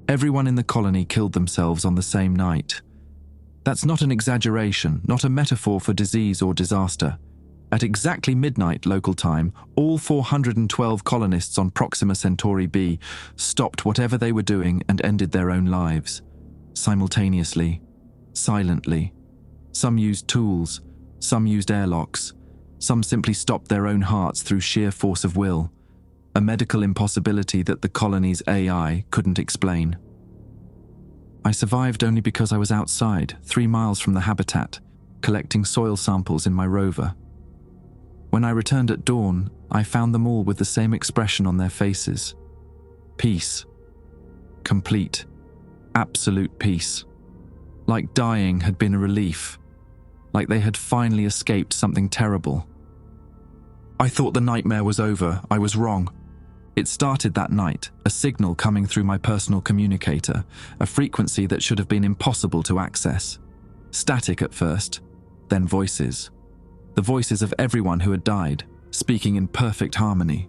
Everyone in the colony killed themselves on the same night. That's not an exaggeration, not a metaphor for disease or disaster. At exactly midnight local time, all 412 colonists on Proxima Centauri b stopped whatever they were doing and ended their own lives. Simultaneously, silently. Some used tools, some used airlocks, some simply stopped their own hearts through sheer force of will, a medical impossibility that the colony's AI couldn't explain. I survived only because I was outside, 3 miles from the habitat, collecting soil samples in my rover. When I returned at dawn, I found them all with the same expression on their faces. Peace. Complete. Absolute peace. Like dying had been a relief. Like they had finally escaped something terrible. I thought the nightmare was over. I was wrong. It started that night, a signal coming through my personal communicator, a frequency that should have been impossible to access. Static at first, then voices. The voices of everyone who had died, speaking in perfect harmony.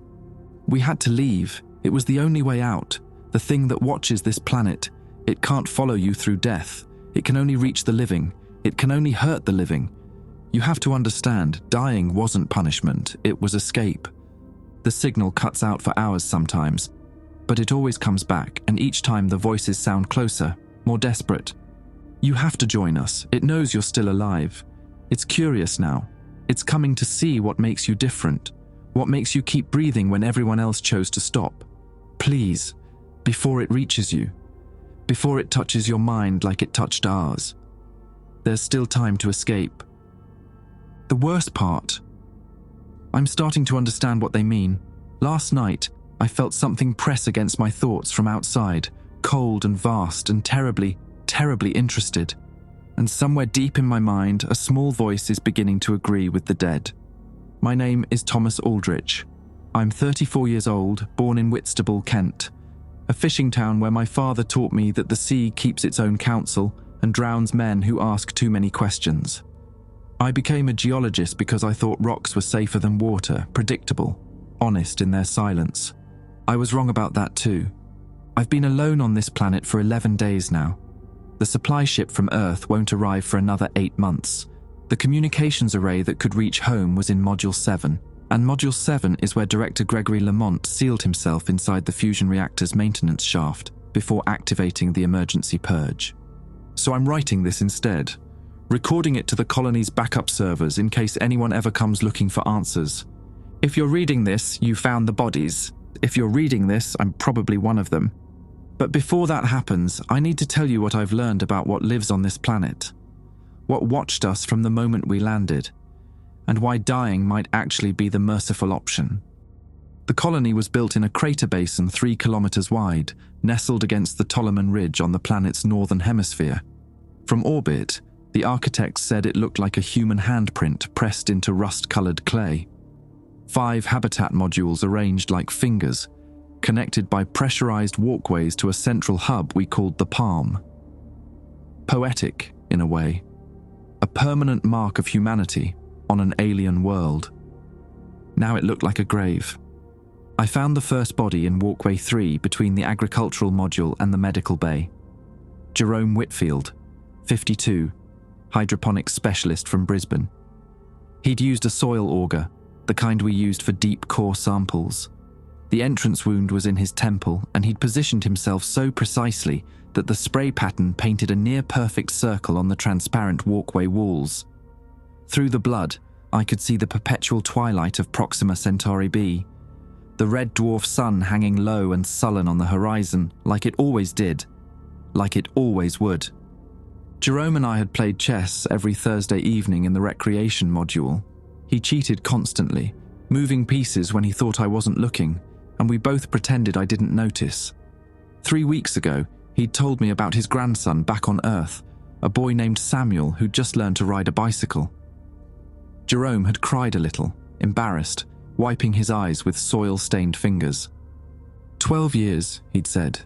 We had to leave. It was the only way out. The thing that watches this planet. It can't follow you through death. It can only reach the living. It can only hurt the living. You have to understand, dying wasn't punishment, it was escape. The signal cuts out for hours sometimes, but it always comes back, and each time the voices sound closer, more desperate. You have to join us. It knows you're still alive. It's curious now. It's coming to see what makes you different, what makes you keep breathing when everyone else chose to stop. Please, before it reaches you, before it touches your mind like it touched ours. There's still time to escape. The worst part, I'm starting to understand what they mean. Last night, I felt something press against my thoughts from outside, cold and vast and terribly, terribly interested. And somewhere deep in my mind, a small voice is beginning to agree with the dead. My name is Thomas Aldrich. I'm 34 years old, born in Whitstable, Kent, a fishing town where my father taught me that the sea keeps its own counsel and drowns men who ask too many questions. I became a geologist because I thought rocks were safer than water, predictable, honest in their silence. I was wrong about that too. I've been alone on this planet for 11 days now. The supply ship from Earth won't arrive for another 8 months. The communications array that could reach home was in Module 7, and Module 7 is where Director Gregory Lamont sealed himself inside the fusion reactor's maintenance shaft before activating the emergency purge. So I'm writing this instead, recording it to the colony's backup servers in case anyone ever comes looking for answers. If you're reading this, you found the bodies. If you're reading this, I'm probably one of them. But before that happens, I need to tell you what I've learned about what lives on this planet, what watched us from the moment we landed, and why dying might actually be the merciful option. The colony was built in a crater basin 3 kilometers wide, nestled against the Tolman Ridge on the planet's northern hemisphere. From orbit, the architects said it looked like a human handprint pressed into rust-colored clay. 5 habitat modules arranged like fingers, connected by pressurized walkways to a central hub we called the Palm. Poetic, in a way. A permanent mark of humanity on an alien world. Now it looked like a grave. I found the first body in Walkway 3 between the agricultural module and the medical bay. Jerome Whitfield, 52, hydroponics specialist from Brisbane. He'd used a soil auger, the kind we used for deep core samples. The entrance wound was in his temple, and he'd positioned himself so precisely that the spray pattern painted a near-perfect circle on the transparent walkway walls. Through the blood, I could see the perpetual twilight of Proxima Centauri b, the red dwarf sun hanging low and sullen on the horizon, like it always did, like it always would. Jerome and I had played chess every Thursday evening in the recreation module. He cheated constantly, moving pieces when he thought I wasn't looking, and we both pretended I didn't notice. 3 weeks ago, he'd told me about his grandson back on Earth, a boy named Samuel who'd just learned to ride a bicycle. Jerome had cried a little, embarrassed, wiping his eyes with soil-stained fingers. 12 years, he'd said.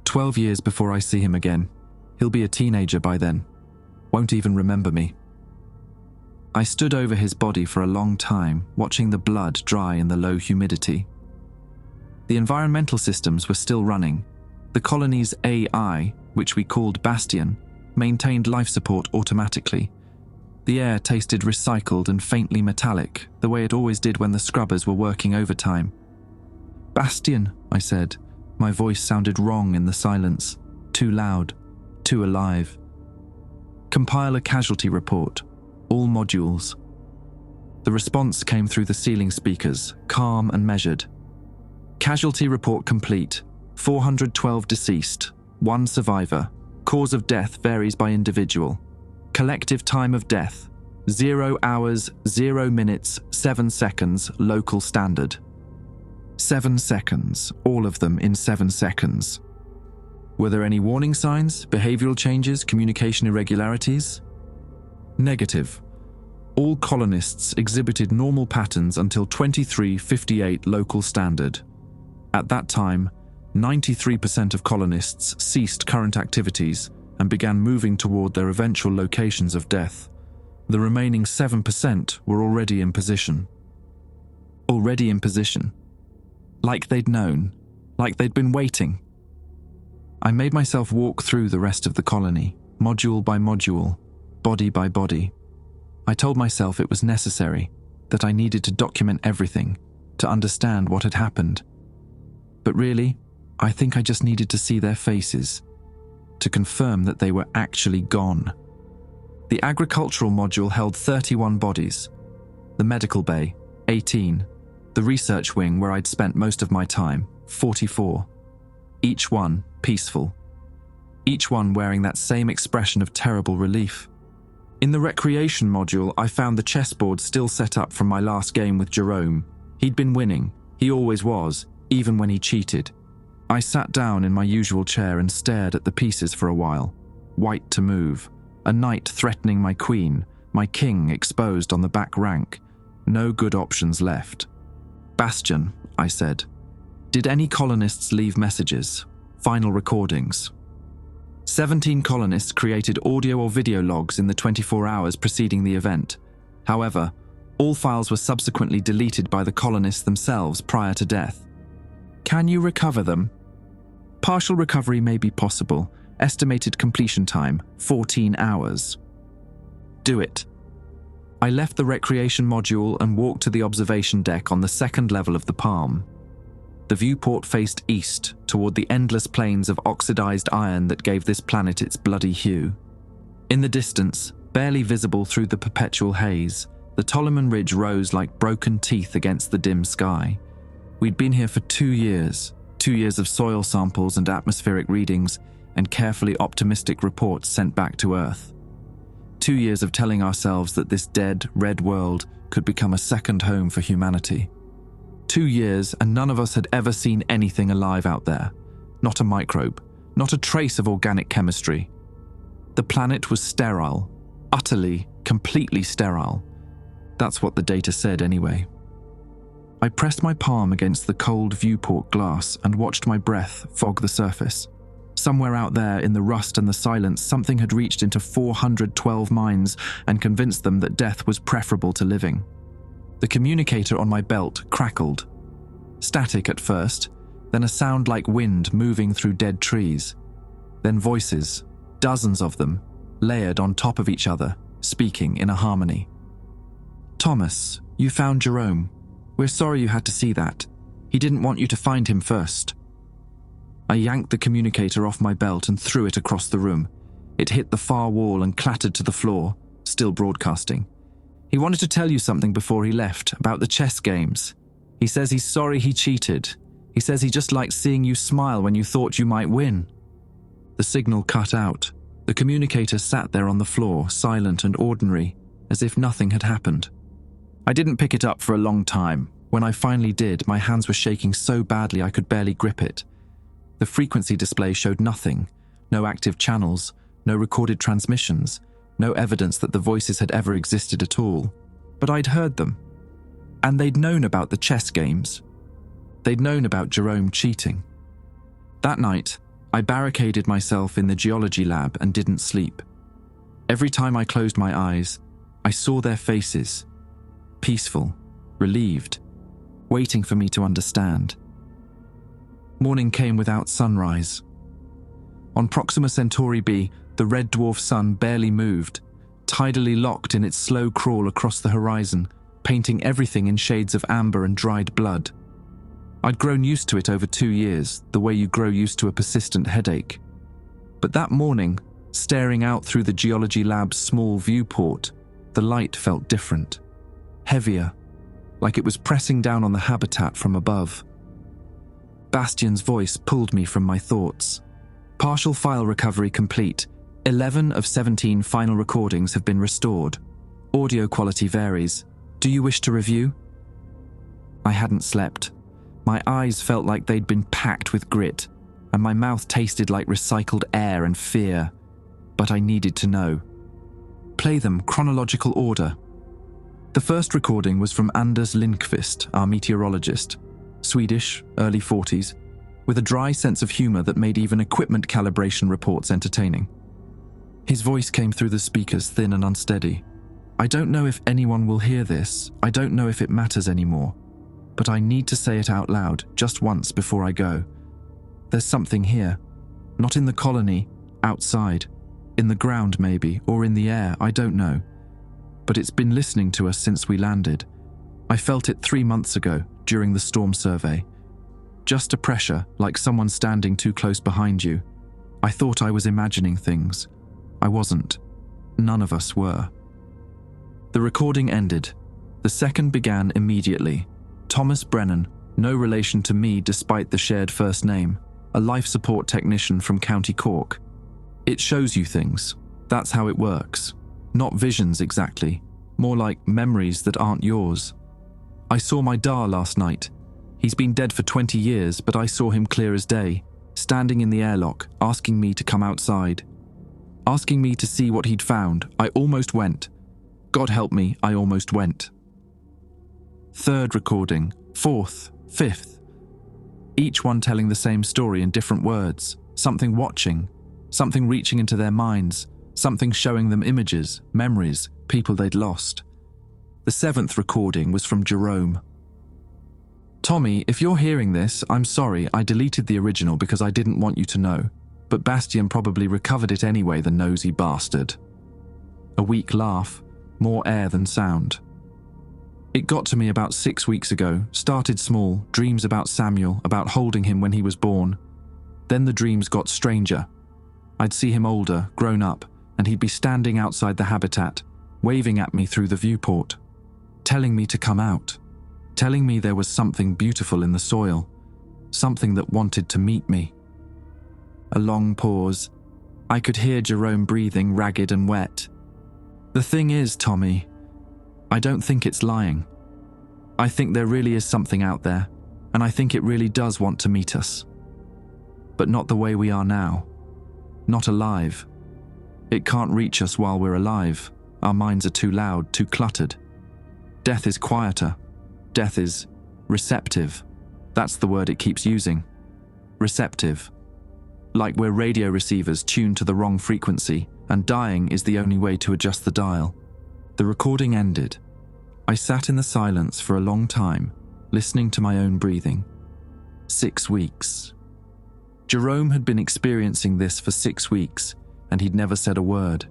12 years before I see him again. He'll be a teenager by then. Won't even remember me. I stood over his body for a long time, watching the blood dry in the low humidity. The environmental systems were still running. The colony's AI, which we called Bastion, maintained life support automatically. The air tasted recycled and faintly metallic, the way it always did when the scrubbers were working overtime. "Bastion," I said. My voice sounded wrong in the silence, too loud, too alive. "Compile a casualty report, all modules." The response came through the ceiling speakers, calm and measured. "Casualty report complete. 412 deceased, 1 survivor. Cause of death varies by individual. Collective time of death, 0 hours, 0 minutes, 7 seconds, local standard." 7 seconds, all of them in 7 seconds. Were there any warning signs, behavioral changes, communication irregularities? Negative. All colonists exhibited normal patterns until 23:58 local standard. At that time, 93% of colonists ceased current activities and began moving toward their eventual locations of death. The remaining 7% were already in position. Already in position. Like they'd known, like they'd been waiting. I made myself walk through the rest of the colony, module by module, body by body. I told myself it was necessary, that I needed to document everything, to understand what had happened. But really, I think I just needed to see their faces, to confirm that they were actually gone. The agricultural module held 31 bodies, the medical bay, 18, the research wing where I'd spent most of my time, 44. Each one peaceful. Each one wearing that same expression of terrible relief. In the recreation module, I found the chessboard still set up from my last game with Jerome. He'd been winning. He always was, even when he cheated. I sat down in my usual chair and stared at the pieces for a while, white to move, a knight threatening my queen, my king exposed on the back rank. No good options left. "Bastion," I said. "Did any colonists leave messages? Final recordings?" 17 colonists created audio or video logs in the 24 hours preceding the event. However, all files were subsequently deleted by the colonists themselves prior to death. "Can you recover them?" "Partial recovery may be possible. Estimated completion time, 14 hours. "Do it." I left the recreation module and walked to the observation deck on the second level of the Palm. The viewport faced east, toward the endless plains of oxidized iron that gave this planet its bloody hue. In the distance, barely visible through the perpetual haze, the Tolleman Ridge rose like broken teeth against the dim sky. We'd been here for 2 years, 2 years of soil samples and atmospheric readings, and carefully optimistic reports sent back to Earth. 2 years of telling ourselves that this dead, red world could become a second home for humanity. 2 years, and none of us had ever seen anything alive out there. Not a microbe, not a trace of organic chemistry. The planet was sterile, utterly, completely sterile. That's what the data said anyway. I pressed my palm against the cold viewport glass and watched my breath fog the surface. Somewhere out there in the rust and the silence, something had reached into 412 minds and convinced them that death was preferable to living. The communicator on my belt crackled. Static at first, then a sound like wind moving through dead trees. Then voices, dozens of them, layered on top of each other, speaking in a harmony. "Thomas, you found Jerome. We're sorry you had to see that. He didn't want you to find him first." I yanked the communicator off my belt and threw it across the room. It hit the far wall and clattered to the floor, still broadcasting. "He wanted to tell you something before he left, about the chess games. He says he's sorry he cheated. He says he just liked seeing you smile when you thought you might win." The signal cut out. The communicator sat there on the floor, silent and ordinary, as if nothing had happened. I didn't pick it up for a long time. When I finally did, my hands were shaking so badly I could barely grip it. The frequency display showed nothing, no active channels, no recorded transmissions, no evidence that the voices had ever existed at all. But I'd heard them. And they'd known about the chess games. They'd known about Jerome cheating. That night, I barricaded myself in the geology lab and didn't sleep. Every time I closed my eyes, I saw their faces, peaceful, relieved, waiting for me to understand. Morning came without sunrise. On Proxima Centauri b, the red dwarf sun barely moved, tidally locked in its slow crawl across the horizon, painting everything in shades of amber and dried blood. I'd grown used to it over 2 years, the way you grow used to a persistent headache. But that morning, staring out through the geology lab's small viewport, the light felt different. Heavier, like it was pressing down on the habitat from above. Bastian's voice pulled me from my thoughts. Partial file recovery complete. 11 of 17 final recordings have been restored. Audio quality varies. Do you wish to review? I hadn't slept. My eyes felt like they'd been packed with grit, and my mouth tasted like recycled air and fear. But I needed to know. Play them chronological order. The first recording was from Anders Lindqvist, our meteorologist. Swedish, early 40s, with a dry sense of humor that made even equipment calibration reports entertaining. His voice came through the speakers thin and unsteady. I don't know if anyone will hear this. I don't know if it matters anymore. But I need to say it out loud, just once before I go. There's something here. Not in the colony, outside. In the ground maybe, or in the air, I don't know. But it's been listening to us since we landed. I felt it 3 months ago, during the storm survey. Just a pressure, like someone standing too close behind you. I thought I was imagining things. I wasn't. None of us were. The recording ended. The second began immediately. Thomas Brennan, no relation to me despite the shared first name, a life support technician from County Cork. It shows you things. That's how it works. Not visions exactly, more like memories that aren't yours. I saw my Da last night. He's been dead for 20 years, but I saw him clear as day, standing in the airlock, asking me to come outside. Asking me to see what he'd found. I almost went. God help me, I almost went. Third recording, fourth, fifth. Each one telling the same story in different words. Something watching, something reaching into their minds, something showing them images, memories, people they'd lost. The seventh recording was from Jerome. Tommy, if you're hearing this, I'm sorry, I deleted the original because I didn't want you to know, but Bastian probably recovered it anyway, the nosy bastard. A weak laugh, more air than sound. It got to me about 6 weeks ago, started small, dreams about Samuel, about holding him when he was born. Then the dreams got stranger. I'd see him older, grown up, and he'd be standing outside the habitat, waving at me through the viewport, telling me to come out, telling me there was something beautiful in the soil, something that wanted to meet me. A long pause. I could hear Jerome breathing ragged and wet. The thing is, Tommy, I don't think it's lying. I think there really is something out there, and I think it really does want to meet us. But not the way we are now. Not alive. It can't reach us while we're alive. Our minds are too loud, too cluttered. Death is quieter. Death is receptive. That's the word it keeps using. Receptive. Like we're radio receivers tuned to the wrong frequency, and dying is the only way to adjust the dial. The recording ended. I sat in the silence for a long time, listening to my own breathing. 6 weeks. Jerome had been experiencing this for 6 weeks, and he'd never said a word.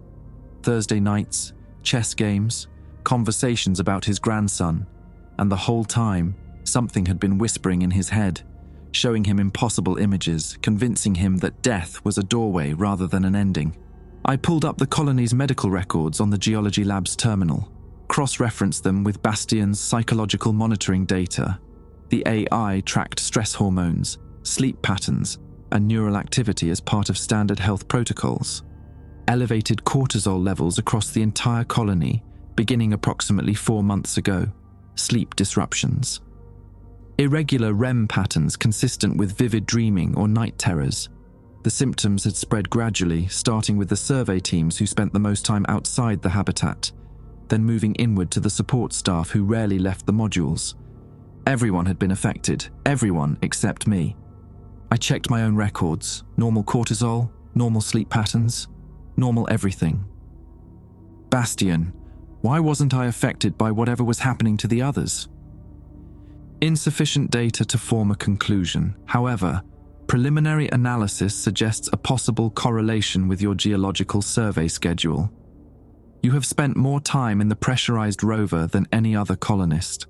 Thursday nights, chess games, conversations about his grandson, and the whole time, something had been whispering in his head, showing him impossible images, convincing him that death was a doorway rather than an ending. I pulled up the colony's medical records on the geology lab's terminal, cross-referenced them with Bastian's psychological monitoring data. The AI tracked stress hormones, sleep patterns, and neural activity as part of standard health protocols. Elevated cortisol levels across the entire colony, beginning approximately 4 months ago. Sleep disruptions. Irregular REM patterns consistent with vivid dreaming or night terrors. The symptoms had spread gradually, starting with the survey teams who spent the most time outside the habitat, then moving inward to the support staff who rarely left the modules. Everyone had been affected, everyone except me. I checked my own records, normal cortisol, normal sleep patterns, normal everything. Bastian, why wasn't I affected by whatever was happening to the others? Insufficient data to form a conclusion. However, Preliminary analysis suggests a possible correlation with your geological survey schedule. You have spent more time in the pressurized rover than any other colonist,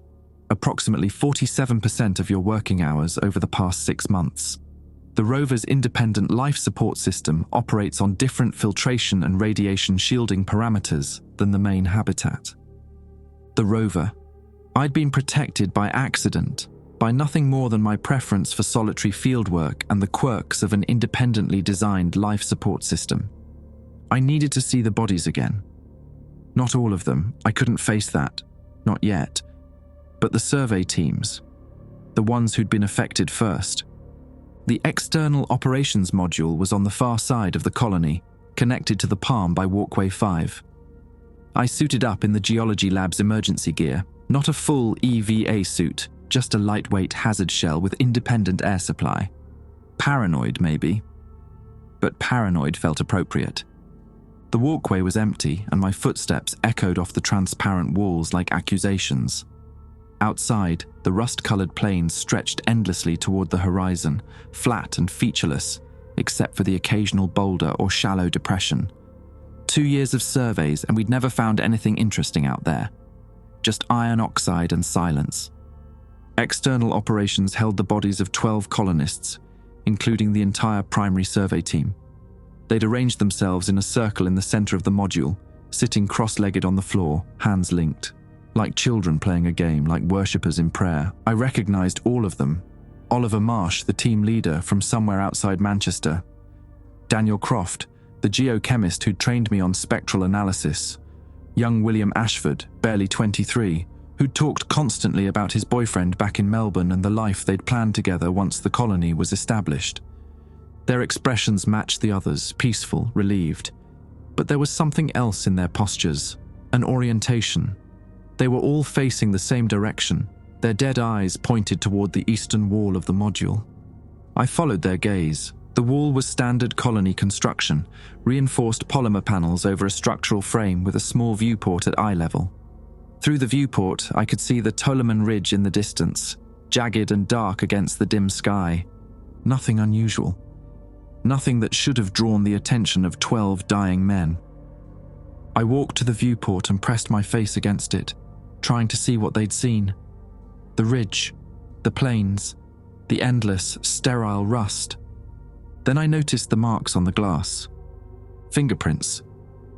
approximately 47% of your working hours over the past 6 months. The rover's independent life support system operates on different filtration and radiation shielding parameters than the main habitat. The rover. I'd been protected by accident, by nothing more than my preference for solitary fieldwork and the quirks of an independently designed life support system. I needed to see the bodies again. Not all of them, I couldn't face that, not yet. But the survey teams, the ones who'd been affected first. The external operations module was on the far side of the colony, connected to the Palm by Walkway 5. I suited up in the geology lab's emergency gear, not a full EVA suit, just a lightweight hazard shell with independent air supply. Paranoid, maybe. But paranoid felt appropriate. The walkway was empty, and my footsteps echoed off the transparent walls like accusations. Outside, the rust-colored plains stretched endlessly toward the horizon, flat and featureless, except for the occasional boulder or shallow depression. 2 years of surveys, and we'd never found anything interesting out there. Just iron oxide and silence. External operations held the bodies of 12 colonists, including the entire primary survey team. They'd arranged themselves in a circle in the center of the module, sitting cross-legged on the floor, hands linked. Like children playing a game, like worshippers in prayer. I recognized all of them. Oliver Marsh, the team leader from somewhere outside Manchester. Daniel Croft, the geochemist who'd trained me on spectral analysis. Young William Ashford, barely 23, who'd talked constantly about his boyfriend back in Melbourne and the life they'd planned together once the colony was established. Their expressions matched the others, peaceful, relieved. But there was something else in their postures, an orientation. They were all facing the same direction, their dead eyes pointed toward the eastern wall of the module. I followed their gaze. The wall was standard colony construction, reinforced polymer panels over a structural frame with a small viewport at eye level. Through the viewport, I could see the Toloman Ridge in the distance, jagged and dark against the dim sky. Nothing unusual. Nothing that should have drawn the attention of 12 dying men. I walked to the viewport and pressed my face against it, trying to see what they'd seen. The ridge, the plains, the endless, sterile rust. Then I noticed the marks on the glass. Fingerprints,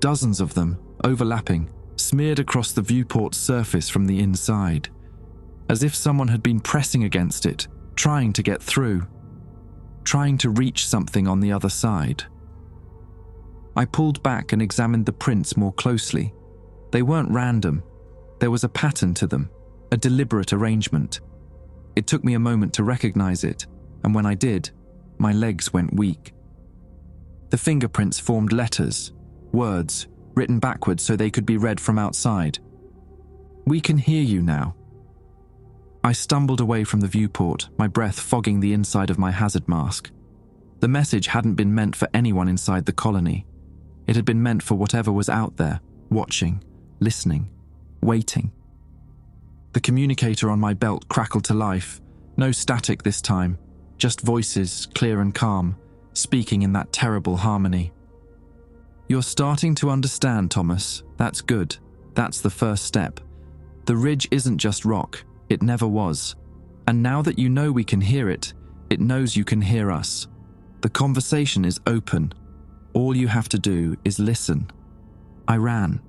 dozens of them, overlapping, smeared across the viewport's surface from the inside, as if someone had been pressing against it, trying to get through, trying to reach something on the other side. I pulled back and examined the prints more closely. They weren't random. There was a pattern to them, a deliberate arrangement. It took me a moment to recognize it, and when I did, my legs went weak. The fingerprints formed letters, words, written backwards so they could be read from outside. "We can hear you now." I stumbled away from the viewport, my breath fogging the inside of my hazard mask. The message hadn't been meant for anyone inside the colony. It had been meant for whatever was out there, watching, listening, waiting. The communicator on my belt crackled to life. No static this time, just voices, clear and calm, speaking in that terrible harmony. "You're starting to understand, Thomas. That's good. That's the first step. The ridge isn't just rock. It never was. And now that you know we can hear it, it knows you can hear us. The conversation is open. All you have to do is listen." I ran.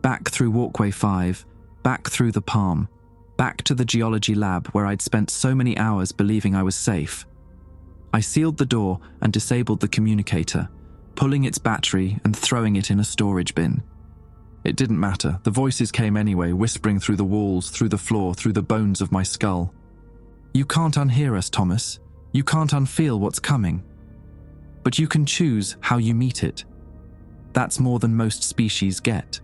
Back through Walkway 5, back through the Palm, back to the geology lab where I'd spent so many hours believing I was safe. I sealed the door and disabled the communicator, pulling its battery and throwing it in a storage bin. It didn't matter. The voices came anyway, whispering through the walls, through the floor, through the bones of my skull. "You can't unhear us, Thomas. You can't unfeel what's coming. But you can choose how you meet it. That's more than most species get."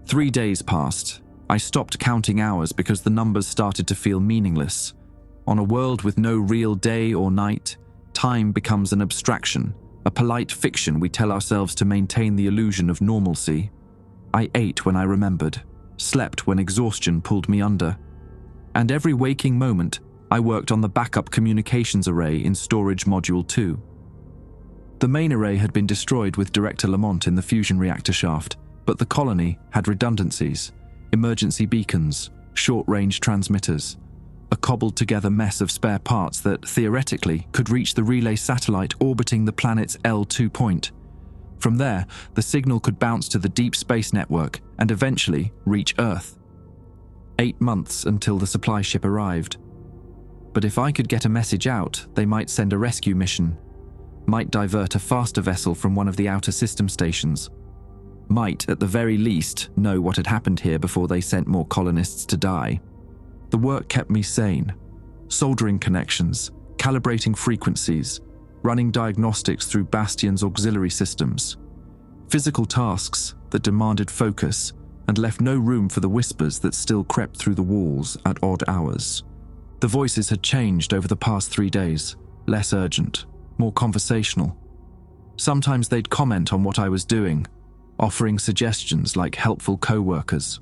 3 days passed. I stopped counting hours because the numbers started to feel meaningless. On a world with no real day or night, time becomes an abstraction, a polite fiction we tell ourselves to maintain the illusion of normalcy. I ate when I remembered, slept when exhaustion pulled me under. And every waking moment, I worked on the backup communications array in Storage Module 2. The main array had been destroyed with Director Lamont in the fusion reactor shaft, but the colony had redundancies, emergency beacons, short-range transmitters, a cobbled-together mess of spare parts that, theoretically, could reach the relay satellite orbiting the planet's L2 point. From there, the signal could bounce to the deep space network and eventually reach Earth. 8 months until the supply ship arrived. But if I could get a message out, they might send a rescue mission, might divert a faster vessel from one of the outer system stations, might, at the very least, know what had happened here before they sent more colonists to die. The work kept me sane, soldering connections, calibrating frequencies, running diagnostics through Bastion's auxiliary systems. Physical tasks that demanded focus and left no room for the whispers that still crept through the walls at odd hours. The voices had changed over the past 3 days, less urgent, more conversational. Sometimes they'd comment on what I was doing, offering suggestions like helpful co-workers.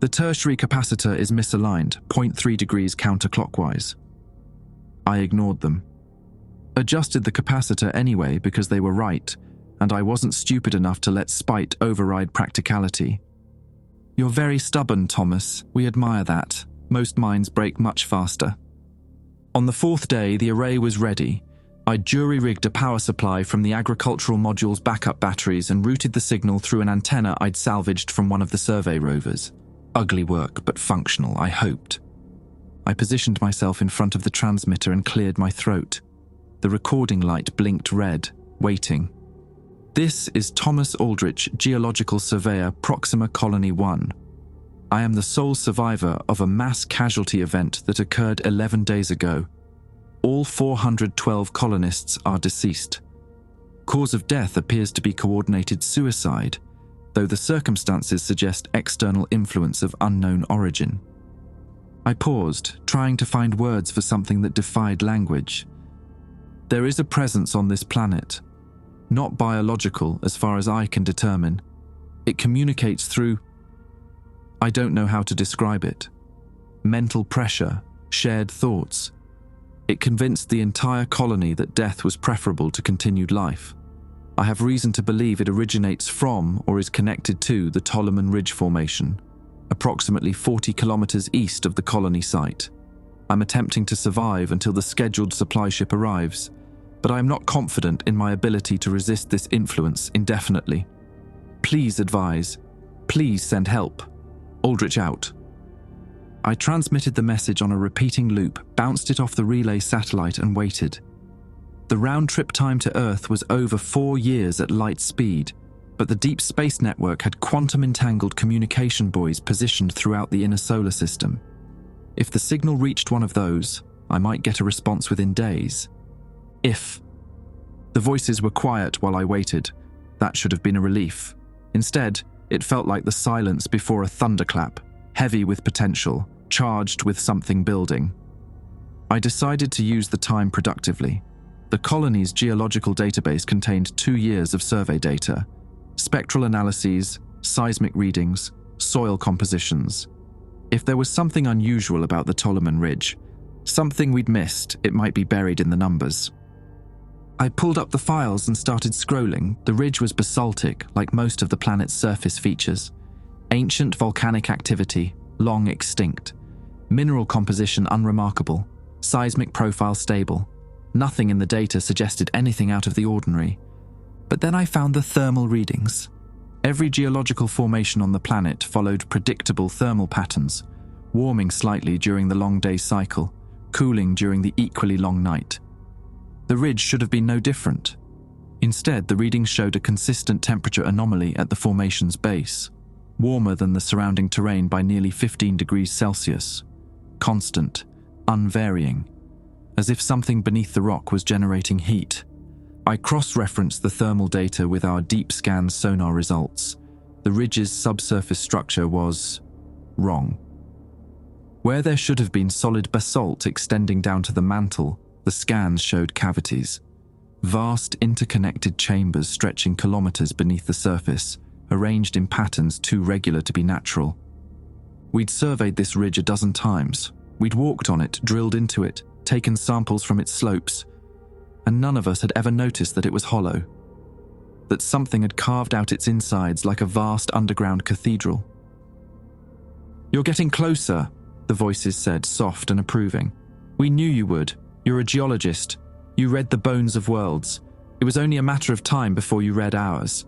The tertiary capacitor is misaligned, 0.3 degrees counterclockwise. I ignored them. Adjusted the capacitor anyway because they were right, and I wasn't stupid enough to let spite override practicality. "You're very stubborn, Thomas. We admire that. Most minds break much faster." On the 4th day, the array was ready. I jury-rigged a power supply from the agricultural module's backup batteries and routed the signal through an antenna I'd salvaged from one of the survey rovers. Ugly work, but functional, I hoped. I positioned myself in front of the transmitter and cleared my throat. The recording light blinked red, waiting. "This is Thomas Aldrich, Geological Surveyor, Proxima Colony 1. I am the sole survivor of a mass casualty event that occurred 11 days ago. All 412 colonists are deceased. Cause of death appears to be coordinated suicide, though the circumstances suggest external influence of unknown origin." I paused, trying to find words for something that defied language. "There is a presence on this planet. Not biological, as far as I can determine. It communicates through... I don't know how to describe it. Mental pressure, shared thoughts. It convinced the entire colony that death was preferable to continued life. I have reason to believe it originates from or is connected to the Tolleman Ridge Formation, approximately 40 kilometers east of the colony site. I'm attempting to survive until the scheduled supply ship arrives, but I am not confident in my ability to resist this influence indefinitely. Please advise. Please send help. Aldrich out." I transmitted the message on a repeating loop, bounced it off the relay satellite and waited. The round-trip time to Earth was over 4 years at light speed, but the Deep Space Network had quantum-entangled communication buoys positioned throughout the inner solar system. If the signal reached one of those, I might get a response within days. If. The voices were quiet while I waited. That should have been a relief. Instead, it felt like the silence before a thunderclap, heavy with potential, charged with something building. I decided to use the time productively. The colony's geological database contained 2 years of survey data, spectral analyses, seismic readings, soil compositions. If there was something unusual about the Tolleman Ridge, something we'd missed, it might be buried in the numbers. I pulled up the files and started scrolling. The ridge was basaltic, like most of the planet's surface features. Ancient volcanic activity, long extinct. Mineral composition unremarkable. Seismic profile stable. Nothing in the data suggested anything out of the ordinary. But then I found the thermal readings. Every geological formation on the planet followed predictable thermal patterns, warming slightly during the long day cycle, cooling during the equally long night. The ridge should have been no different. Instead, the readings showed a consistent temperature anomaly at the formation's base, warmer than the surrounding terrain by nearly 15 degrees Celsius. Constant, unvarying, as if something beneath the rock was generating heat. I cross-referenced the thermal data with our deep scan sonar results. The ridge's subsurface structure was wrong. Where there should have been solid basalt extending down to the mantle, the scans showed cavities. Vast interconnected chambers stretching kilometers beneath the surface, arranged in patterns too regular to be natural. We'd surveyed this ridge a dozen times, We'd walked on it, drilled into it, taken samples from its slopes, and none of us had ever noticed that it was hollow, that something had carved out its insides like a vast underground cathedral. "You're getting closer," the voices said, soft and approving. "We knew you would. You're a geologist. You read the bones of worlds. It was only a matter of time before you read ours."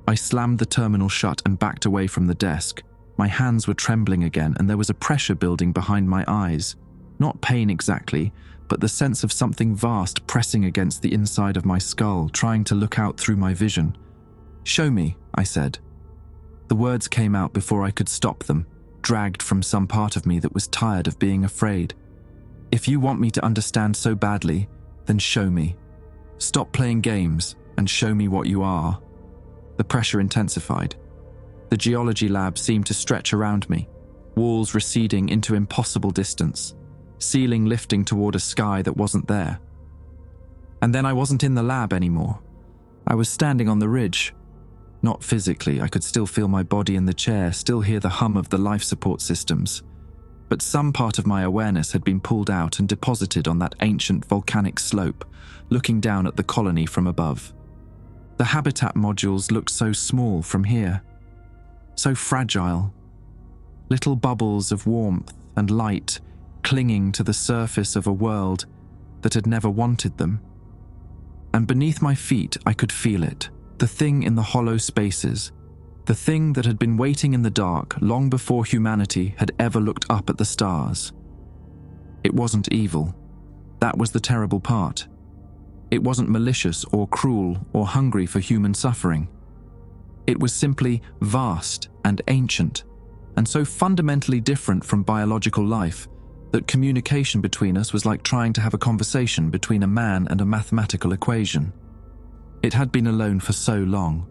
I slammed the terminal shut and backed away from the desk. My hands were trembling again, and there was a pressure building behind my eyes. Not pain exactly, but the sense of something vast pressing against the inside of my skull, trying to look out through my vision. "Show me," I said. The words came out before I could stop them, dragged from some part of me that was tired of being afraid. "If you want me to understand so badly, then show me. Stop playing games and show me what you are." The pressure intensified. The geology lab seemed to stretch around me, walls receding into impossible distance, ceiling lifting toward a sky that wasn't there. And then I wasn't in the lab anymore. I was standing on the ridge. Not physically, I could still feel my body in the chair, still hear the hum of the life support systems. But some part of my awareness had been pulled out and deposited on that ancient volcanic slope, looking down at the colony from above. The habitat modules looked so small from here, so fragile. Little bubbles of warmth and light clinging to the surface of a world that had never wanted them. And beneath my feet I could feel it, the thing in the hollow spaces, the thing that had been waiting in the dark long before humanity had ever looked up at the stars. It wasn't evil. That was the terrible part. It wasn't malicious or cruel or hungry for human suffering. It was simply vast and ancient, and so fundamentally different from biological life that communication between us was like trying to have a conversation between a man and a mathematical equation. It had been alone for so long,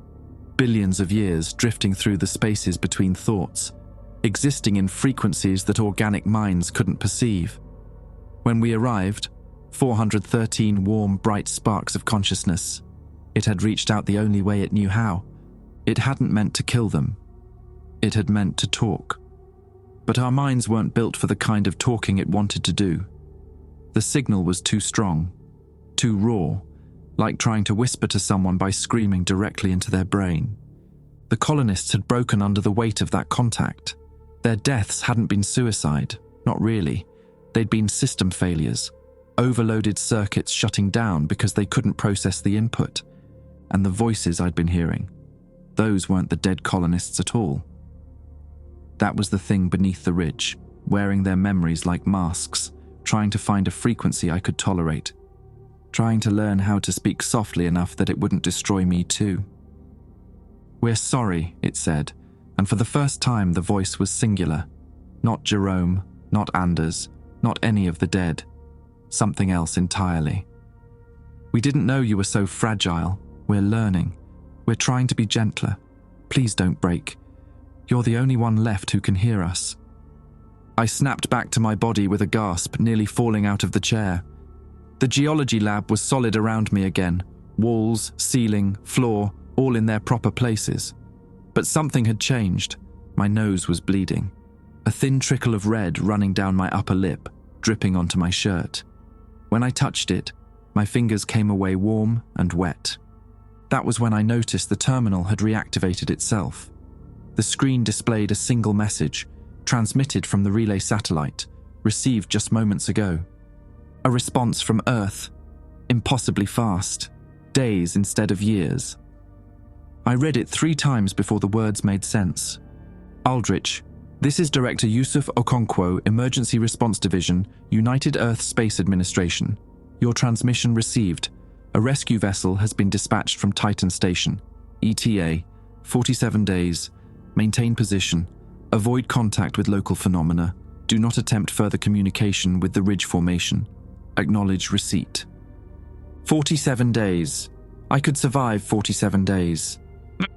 billions of years drifting through the spaces between thoughts, existing in frequencies that organic minds couldn't perceive. When we arrived, 413 warm, bright sparks of consciousness, it had reached out the only way it knew how. It hadn't meant to kill them. It had meant to talk. But our minds weren't built for the kind of talking it wanted to do. The signal was too strong, too raw, like trying to whisper to someone by screaming directly into their brain. The colonists had broken under the weight of that contact. Their deaths hadn't been suicide, not really. They'd been system failures, overloaded circuits shutting down because they couldn't process the input. And the voices I'd been hearing, those weren't the dead colonists at all. That was the thing beneath the ridge, wearing their memories like masks, trying to find a frequency I could tolerate, trying to learn how to speak softly enough that it wouldn't destroy me too. "We're sorry," it said, and for the first time the voice was singular. Not Jerome, not Anders, not any of the dead. Something else entirely. "We didn't know you were so fragile. We're learning. We're trying to be gentler. Please don't break. You're the only one left who can hear us." I snapped back to my body with a gasp, nearly falling out of the chair. The geology lab was solid around me again, walls, ceiling, floor, all in their proper places. But something had changed. My nose was bleeding. A thin trickle of red running down my upper lip, dripping onto my shirt. When I touched it, my fingers came away warm and wet. That was when I noticed the terminal had reactivated itself. The screen displayed a single message, transmitted from the relay satellite, received just moments ago. A response from Earth, impossibly fast, days instead of years. I read it 3 times before the words made sense. "Aldrich, this is Director Yusuf Okonkwo, Emergency Response Division, United Earth Space Administration. Your transmission received. A rescue vessel has been dispatched from Titan Station. ETA, 47 days. Maintain position. Avoid contact with local phenomena. Do not attempt further communication with the ridge formation. Acknowledge receipt." 47 days. I could survive 47 days.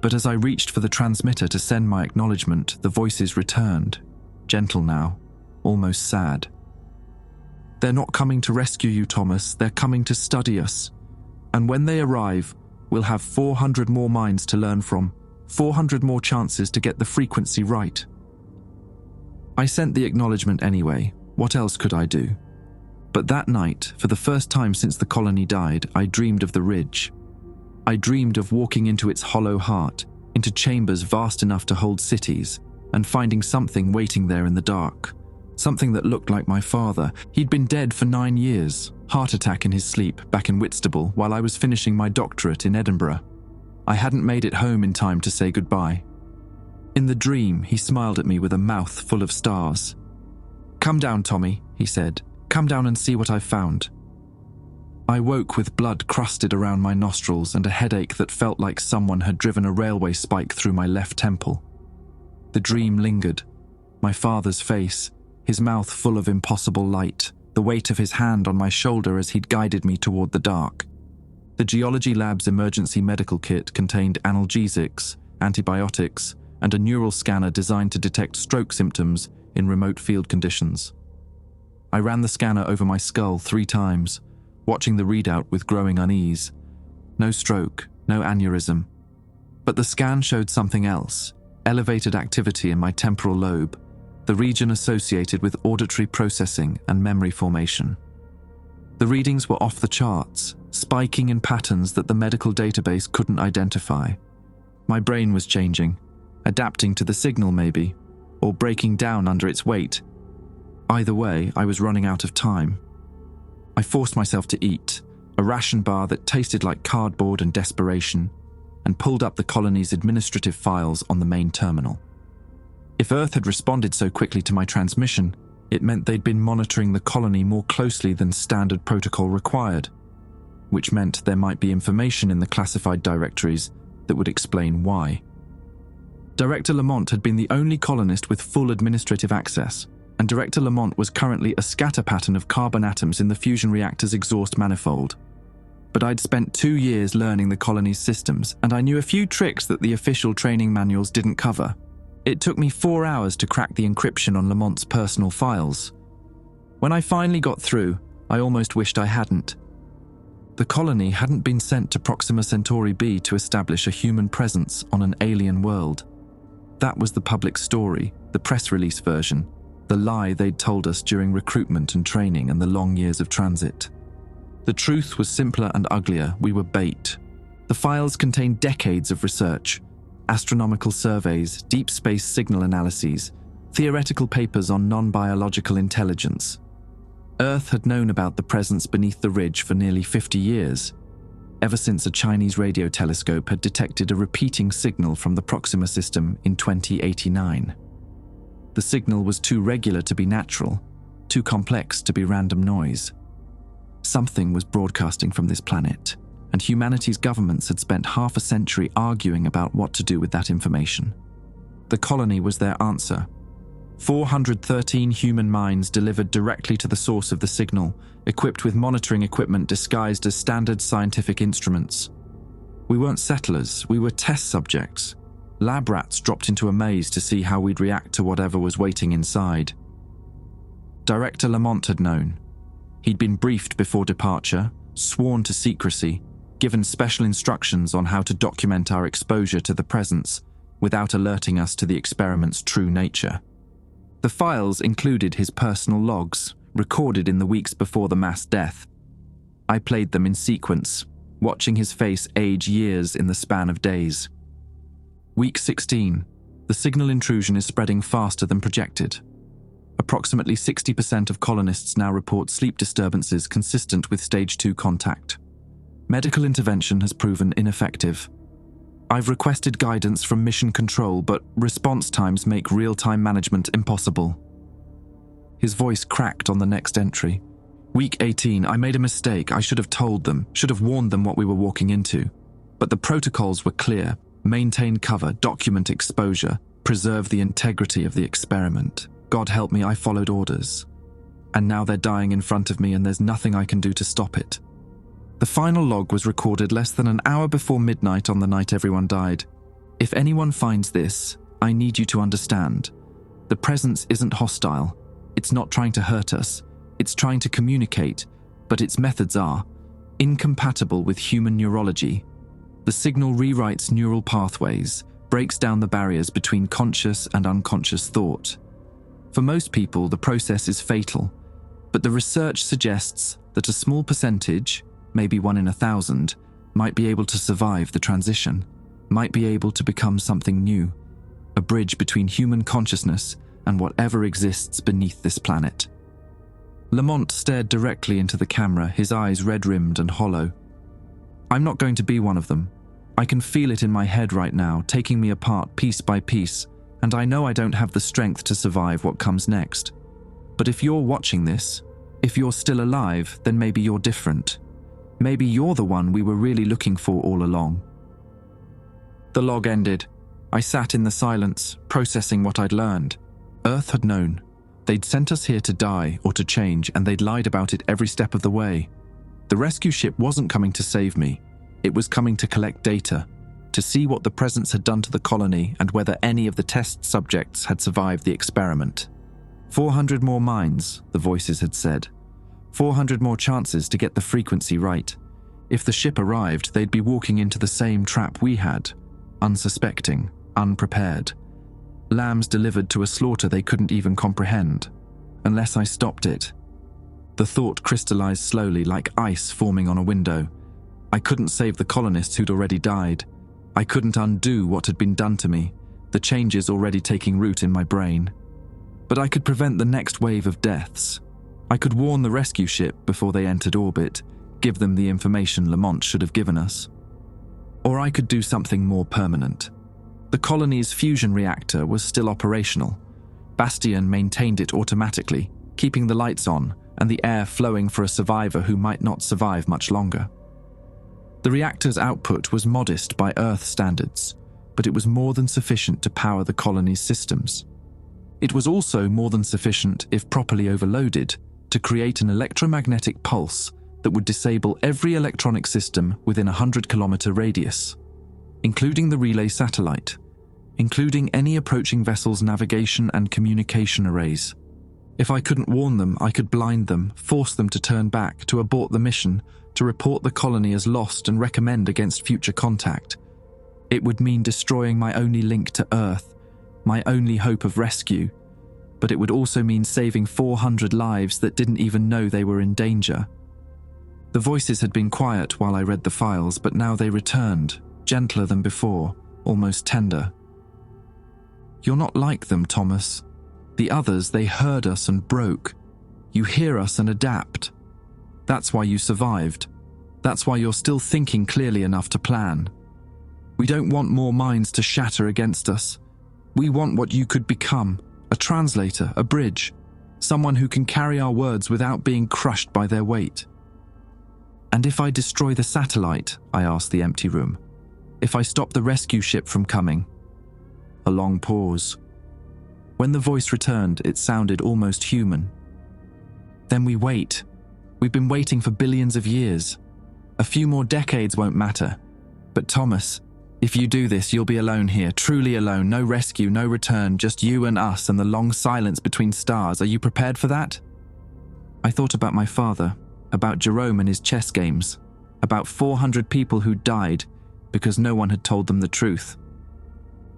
But as I reached for the transmitter to send my acknowledgement, the voices returned, gentle now, almost sad. "They're not coming to rescue you, Thomas. They're coming to study us. And when they arrive, we'll have 400 more minds to learn from, 400 more chances to get the frequency right." I sent the acknowledgement anyway, What else could I do? But that night, for the first time since the colony died, I dreamed of the ridge. I dreamed of walking into its hollow heart, into chambers vast enough to hold cities, and finding something waiting there in the dark. Something that looked like my father. He'd been dead for 9 years, heart attack in his sleep back in Whitstable while I was finishing my doctorate in Edinburgh. I hadn't made it home in time to say goodbye. In the dream, he smiled at me with a mouth full of stars. "Come down, Tommy," he said. "Come down and see what I've found." I woke with blood crusted around my nostrils and a headache that felt like someone had driven a railway spike through my left temple. The dream lingered. My father's face, his mouth full of impossible light, the weight of his hand on my shoulder as he'd guided me toward the dark. The geology lab's emergency medical kit contained analgesics, antibiotics, and a neural scanner designed to detect stroke symptoms in remote field conditions. I ran the scanner over my skull 3 times, watching the readout with growing unease. No stroke, no aneurysm. But the scan showed something else, elevated activity in my temporal lobe, the region associated with auditory processing and memory formation. The readings were off the charts, spiking in patterns that the medical database couldn't identify. My brain was changing, adapting to the signal maybe, or breaking down under its weight. Either way, I was running out of time. I forced myself to eat, a ration bar that tasted like cardboard and desperation, and pulled up the colony's administrative files on the main terminal. If Earth had responded so quickly to my transmission, it meant they'd been monitoring the colony more closely than standard protocol required, which meant there might be information in the classified directories that would explain why. Director Lamont had been the only colonist with full administrative access, and Director Lamont was currently a scatter pattern of carbon atoms in the fusion reactor's exhaust manifold. But I'd spent 2 years learning the colony's systems, and I knew a few tricks that the official training manuals didn't cover. It took me 4 hours to crack the encryption on Lamont's personal files. When I finally got through, I almost wished I hadn't. The colony hadn't been sent to Proxima Centauri b to establish a human presence on an alien world. That was the public story, the press release version, the lie they'd told us during recruitment and training and the long years of transit. The truth was simpler and uglier. We were bait. The files contained decades of research, astronomical surveys, deep space signal analyses, theoretical papers on non-biological intelligence. Earth had known about the presence beneath the ridge for nearly 50 years, ever since a Chinese radio telescope had detected a repeating signal from the Proxima system in 2089. The signal was too regular to be natural, too complex to be random noise. Something was broadcasting from this planet, and humanity's governments had spent half a century arguing about what to do with that information. The colony was their answer. 413 human minds delivered directly to the source of the signal, equipped with monitoring equipment disguised as standard scientific instruments. We weren't settlers, we were test subjects. Lab rats dropped into a maze to see how we'd react to whatever was waiting inside. Director Lamont had known. He'd been briefed before departure, sworn to secrecy, given special instructions on how to document our exposure to the presence without alerting us to the experiment's true nature. The files included his personal logs, recorded in the weeks before the mass death. I played them in sequence, watching his face age years in the span of days. Week 16. The signal intrusion is spreading faster than projected. Approximately 60% of colonists now report sleep disturbances consistent with stage 2 contact. Medical intervention has proven ineffective. I've requested guidance from mission control, but response times make real-time management impossible. His voice cracked on the next entry. Week 18, I made a mistake. I should have told them, should have warned them what we were walking into. But the protocols were clear. Maintain cover, document exposure, preserve the integrity of the experiment. God help me, I followed orders. And now they're dying in front of me and there's nothing I can do to stop it. The final log was recorded less than an hour before midnight on the night everyone died. If anyone finds this, I need you to understand. The presence isn't hostile. It's not trying to hurt us. It's trying to communicate, but its methods are incompatible with human neurology. The signal rewrites neural pathways, breaks down the barriers between conscious and unconscious thought. For most people, the process is fatal, but the research suggests that a small percentage, maybe 1 in 1,000, might be able to survive the transition, might be able to become something new, a bridge between human consciousness and whatever exists beneath this planet. Lamont stared directly into the camera, his eyes red-rimmed and hollow. I'm not going to be one of them. I can feel it in my head right now, taking me apart piece by piece, and I know I don't have the strength to survive what comes next. But if you're watching this, if you're still alive, then maybe you're different. Maybe you're the one we were really looking for all along. The log ended. I sat in the silence, processing what I'd learned. Earth had known. They'd sent us here to die or to change, and they'd lied about it every step of the way. The rescue ship wasn't coming to save me. It was coming to collect data, to see what the presence had done to the colony and whether any of the test subjects had survived the experiment. 400 more minds, the voices had said. 400 more chances to get the frequency right. If the ship arrived, they'd be walking into the same trap we had, unsuspecting, unprepared. Lambs delivered to a slaughter they couldn't even comprehend, unless I stopped it. The thought crystallized slowly like ice forming on a window. I couldn't save the colonists who'd already died. I couldn't undo what had been done to me, the changes already taking root in my brain. But I could prevent the next wave of deaths. I could warn the rescue ship before they entered orbit, give them the information Lamont should have given us. Or I could do something more permanent. The colony's fusion reactor was still operational. Bastian maintained it automatically, keeping the lights on and the air flowing for a survivor who might not survive much longer. The reactor's output was modest by Earth standards, but it was more than sufficient to power the colony's systems. It was also more than sufficient, if properly overloaded, to create an electromagnetic pulse that would disable every electronic system within a 100-kilometer radius, including the relay satellite, including any approaching vessel's navigation and communication arrays. If I couldn't warn them, I could blind them, force them to turn back, to abort the mission, to report the colony as lost and recommend against future contact. It would mean destroying my only link to Earth, my only hope of rescue, but it would also mean saving 400 lives that didn't even know they were in danger. The voices had been quiet while I read the files, but now they returned, gentler than before, almost tender. You're not like them, Thomas. The others, they heard us and broke. You hear us and adapt. That's why you survived. That's why you're still thinking clearly enough to plan. We don't want more minds to shatter against us. We want what you could become, a translator, a bridge, someone who can carry our words without being crushed by their weight. And if I destroy the satellite, I asked the empty room, if I stop the rescue ship from coming? A long pause. When the voice returned, it sounded almost human. Then we wait. We've been waiting for billions of years. A few more decades won't matter. But Thomas, if you do this, you'll be alone here, truly alone, no rescue, no return, just you and us and the long silence between stars. Are you prepared for that? I thought about my father, about Jerome and his chess games, about 400 people who died because no one had told them the truth.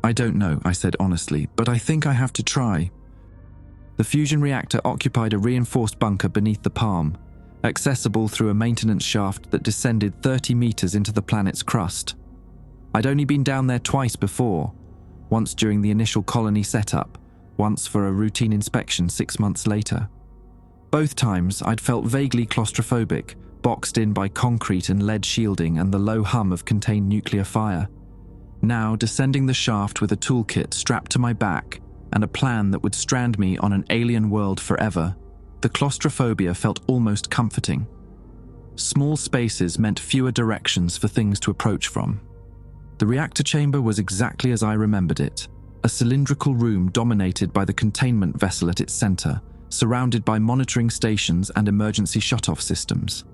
I don't know, I said honestly, but I think I have to try. The fusion reactor occupied a reinforced bunker beneath the palm, accessible through a maintenance shaft that descended 30 meters into the planet's crust. I'd only been down there twice before, once during the initial colony setup, once for a routine inspection 6 months later. Both times I'd felt vaguely claustrophobic, boxed in by concrete and lead shielding and the low hum of contained nuclear fire. Now, descending the shaft with a toolkit strapped to my back and a plan that would strand me on an alien world forever, the claustrophobia felt almost comforting. Small spaces meant fewer directions for things to approach from. The reactor chamber was exactly as I remembered it, a cylindrical room dominated by the containment vessel at its center, surrounded by monitoring stations and emergency shutoff systems.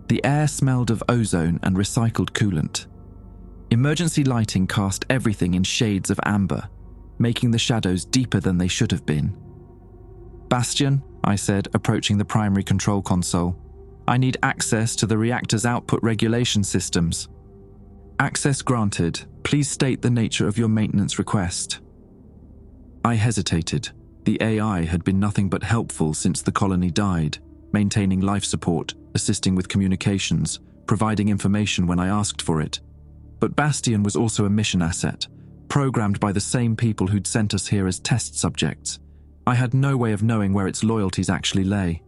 The air smelled of ozone and recycled coolant. Emergency lighting cast everything in shades of amber, making the shadows deeper than they should have been. Bastian, I said, approaching the primary control console, I need access to the reactor's output regulation systems. Access granted. Please state the nature of your maintenance request. I hesitated. The AI had been nothing but helpful since the colony died, maintaining life support, assisting with communications, providing information when I asked for it. But Bastion was also a mission asset, programmed by the same people who'd sent us here as test subjects. I had no way of knowing where its loyalties actually lay.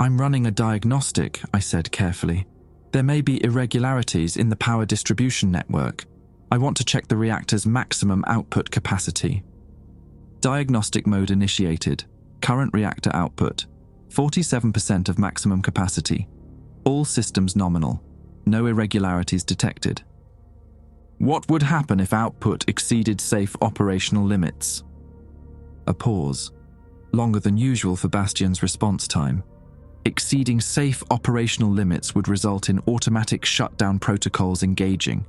"I'm running a diagnostic," I said carefully. "There may be irregularities in the power distribution network. I want to check the reactor's maximum output capacity." Diagnostic mode initiated. Current reactor output, 47% of maximum capacity. All systems nominal. No irregularities detected. "What would happen if output exceeded safe operational limits?" A pause, longer than usual for Bastion's response time. Exceeding safe operational limits would result in automatic shutdown protocols engaging.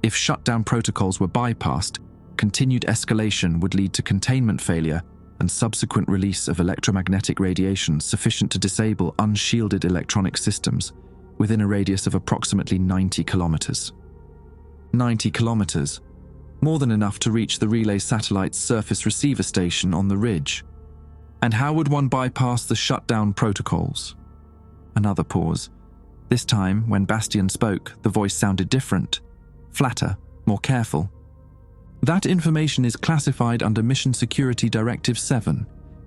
If shutdown protocols were bypassed, continued escalation would lead to containment failure and subsequent release of electromagnetic radiation sufficient to disable unshielded electronic systems within a radius of approximately 90 kilometers. 90 kilometers, more than enough to reach the relay satellite's surface receiver station on the ridge. And how would one bypass the shutdown protocols? Another pause. This time, when Bastion spoke, the voice sounded different, flatter, more careful. "That information is classified under Mission Security Directive 7.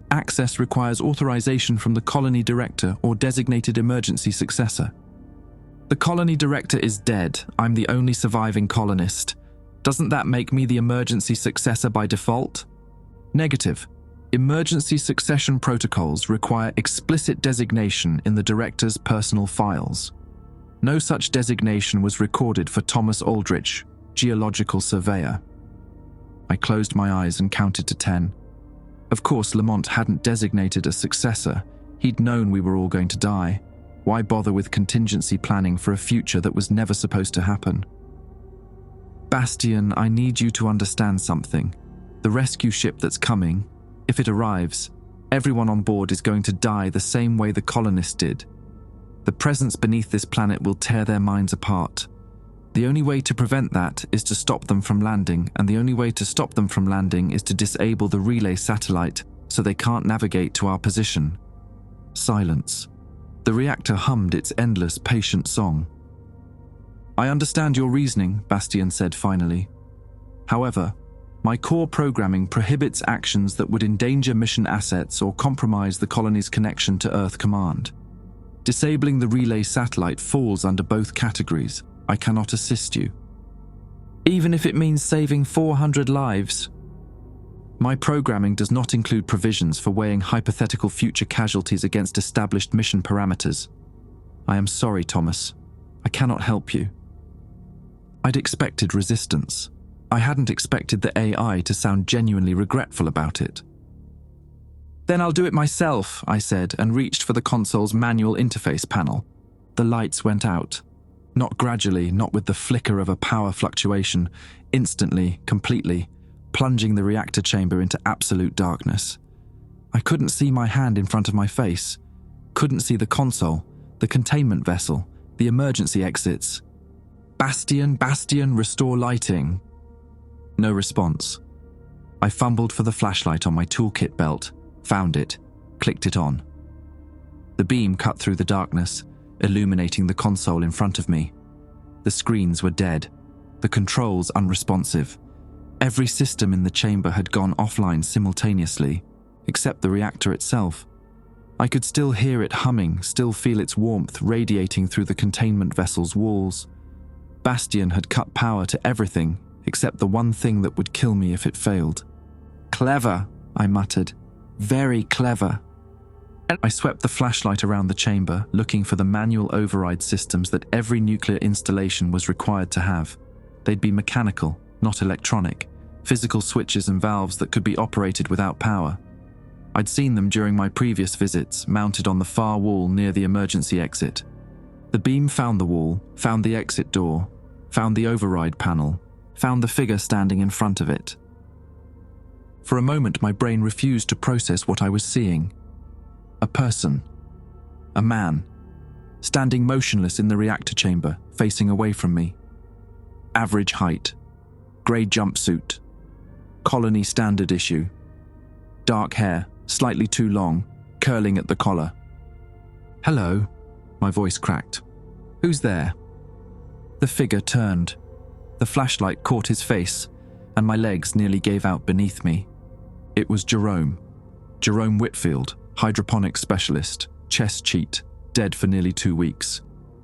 Access requires authorization from the colony director or designated emergency successor." "The colony director is dead. I'm the only surviving colonist. Doesn't that make me the emergency successor by default?" "Negative. Emergency succession protocols require explicit designation in the director's personal files. No such designation was recorded for Thomas Aldrich, geological surveyor." I closed my eyes and counted to 10. Of course, Lamont hadn't designated a successor. He'd known we were all going to die. Why bother with contingency planning for a future that was never supposed to happen? "Bastion, I need you to understand something. The rescue ship that's coming, if it arrives, everyone on board is going to die the same way the colonists did. The presence beneath this planet will tear their minds apart. The only way to prevent that is to stop them from landing, and the only way to stop them from landing is to disable the relay satellite so they can't navigate to our position." Silence. The reactor hummed its endless, patient song. "I understand your reasoning," Bastion said finally. "However, my core programming prohibits actions that would endanger mission assets or compromise the colony's connection to Earth Command. Disabling the relay satellite falls under both categories. I cannot assist you." "Even if it means saving 400 lives?" "My programming does not include provisions for weighing hypothetical future casualties against established mission parameters. I am sorry, Thomas. I cannot help you." I'd expected resistance. I hadn't expected the AI to sound genuinely regretful about it. "Then I'll do it myself," I said, and reached for the console's manual interface panel. The lights went out. Not gradually, not with the flicker of a power fluctuation, instantly, completely, plunging the reactor chamber into absolute darkness. I couldn't see my hand in front of my face, couldn't see the console, the containment vessel, the emergency exits. "Bastion, Bastion, restore lighting." No response. I fumbled for the flashlight on my toolkit belt, found it, clicked it on. The beam cut through the darkness, illuminating the console in front of me. The screens were dead, the controls unresponsive. Every system in the chamber had gone offline simultaneously, except the reactor itself. I could still hear it humming, still feel its warmth radiating through the containment vessel's walls. Bastion had cut power to everything, except the one thing that would kill me if it failed. "Clever," I muttered. "Very clever." I swept the flashlight around the chamber, looking for the manual override systems that every nuclear installation was required to have. They'd be mechanical, not electronic, physical switches and valves that could be operated without power. I'd seen them during my previous visits, mounted on the far wall near the emergency exit. The beam found the wall, found the exit door, found the override panel, found the figure standing in front of it. For a moment, my brain refused to process what I was seeing. A person. A man. Standing motionless in the reactor chamber, facing away from me. Average height. Grey jumpsuit. Colony standard issue. Dark hair, slightly too long, curling at the collar. "Hello," my voice cracked. "Who's there?" The figure turned. The flashlight caught his face, and my legs nearly gave out beneath me. It was Jerome. Jerome Whitfield, hydroponics specialist, chest cheat, dead for nearly 2 weeks.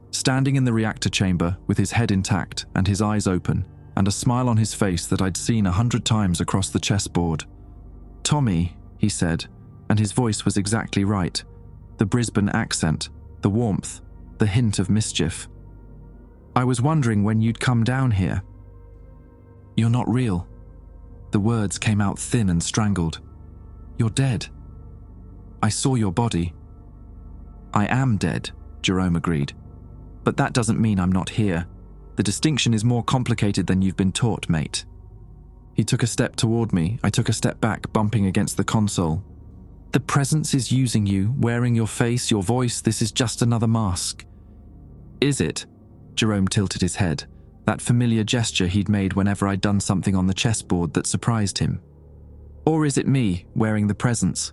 Standing in the reactor chamber with his head intact and his eyes open, and a smile on his face that I'd seen 100 times across the chessboard. "Tommy," he said, and his voice was exactly right. The Brisbane accent, the warmth, the hint of mischief. "I was wondering when you'd come down here." "You're not real." The words came out thin and strangled. "You're dead. I saw your body." "I am dead," Jerome agreed. "But that doesn't mean I'm not here. The distinction is more complicated than you've been taught, mate." He took a step toward me. I took a step back, bumping against the console. "The presence is using you, wearing your face, your voice. This is just another mask." "Is it?" Jerome tilted his head, that familiar gesture he'd made whenever I'd done something on the chessboard that surprised him. "Or is it me, wearing the presence?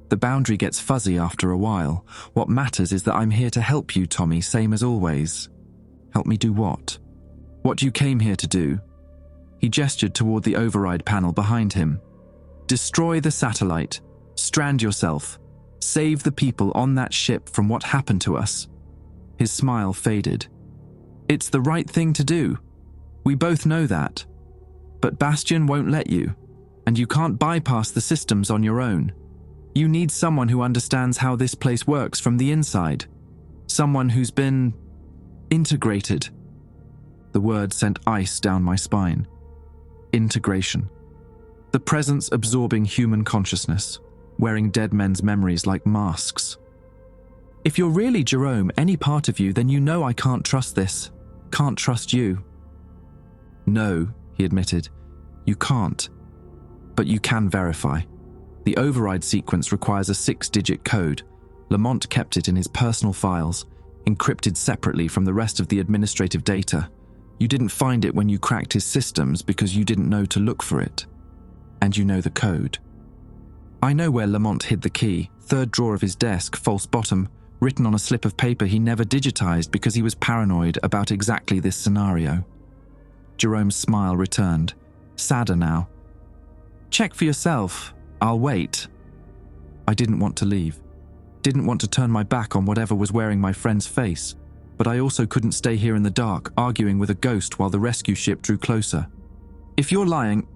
The boundary gets fuzzy after a while. What matters is that I'm here to help you, Tommy, same as always." "Help me do what?" "What you came here to do." He gestured toward the override panel behind him. "Destroy the satellite. Strand yourself. Save the people on that ship from what happened to us." His smile faded. "It's the right thing to do. We both know that. But Bastion won't let you, and you can't bypass the systems on your own. You need someone who understands how this place works from the inside. Someone who's been integrated." The word sent ice down my spine. Integration. The presence absorbing human consciousness, wearing dead men's memories like masks. "If you're really Jerome, any part of you, then you know I can't trust this. Can't trust you." "No," he admitted. "You can't. But you can verify. The override sequence requires a 6-digit code. Lamont kept it in his personal files, encrypted separately from the rest of the administrative data. You didn't find it when you cracked his systems because you didn't know to look for it. And you know the code." "I know where Lamont hid the key, 3rd drawer of his desk, false bottom, written on a slip of paper he never digitized because he was paranoid about exactly this scenario." Jerome's smile returned, sadder now. "Check for yourself. I'll wait." I didn't want to leave. Didn't want to turn my back on whatever was wearing my friend's face. But I also couldn't stay here in the dark, arguing with a ghost while the rescue ship drew closer. "If you're lying,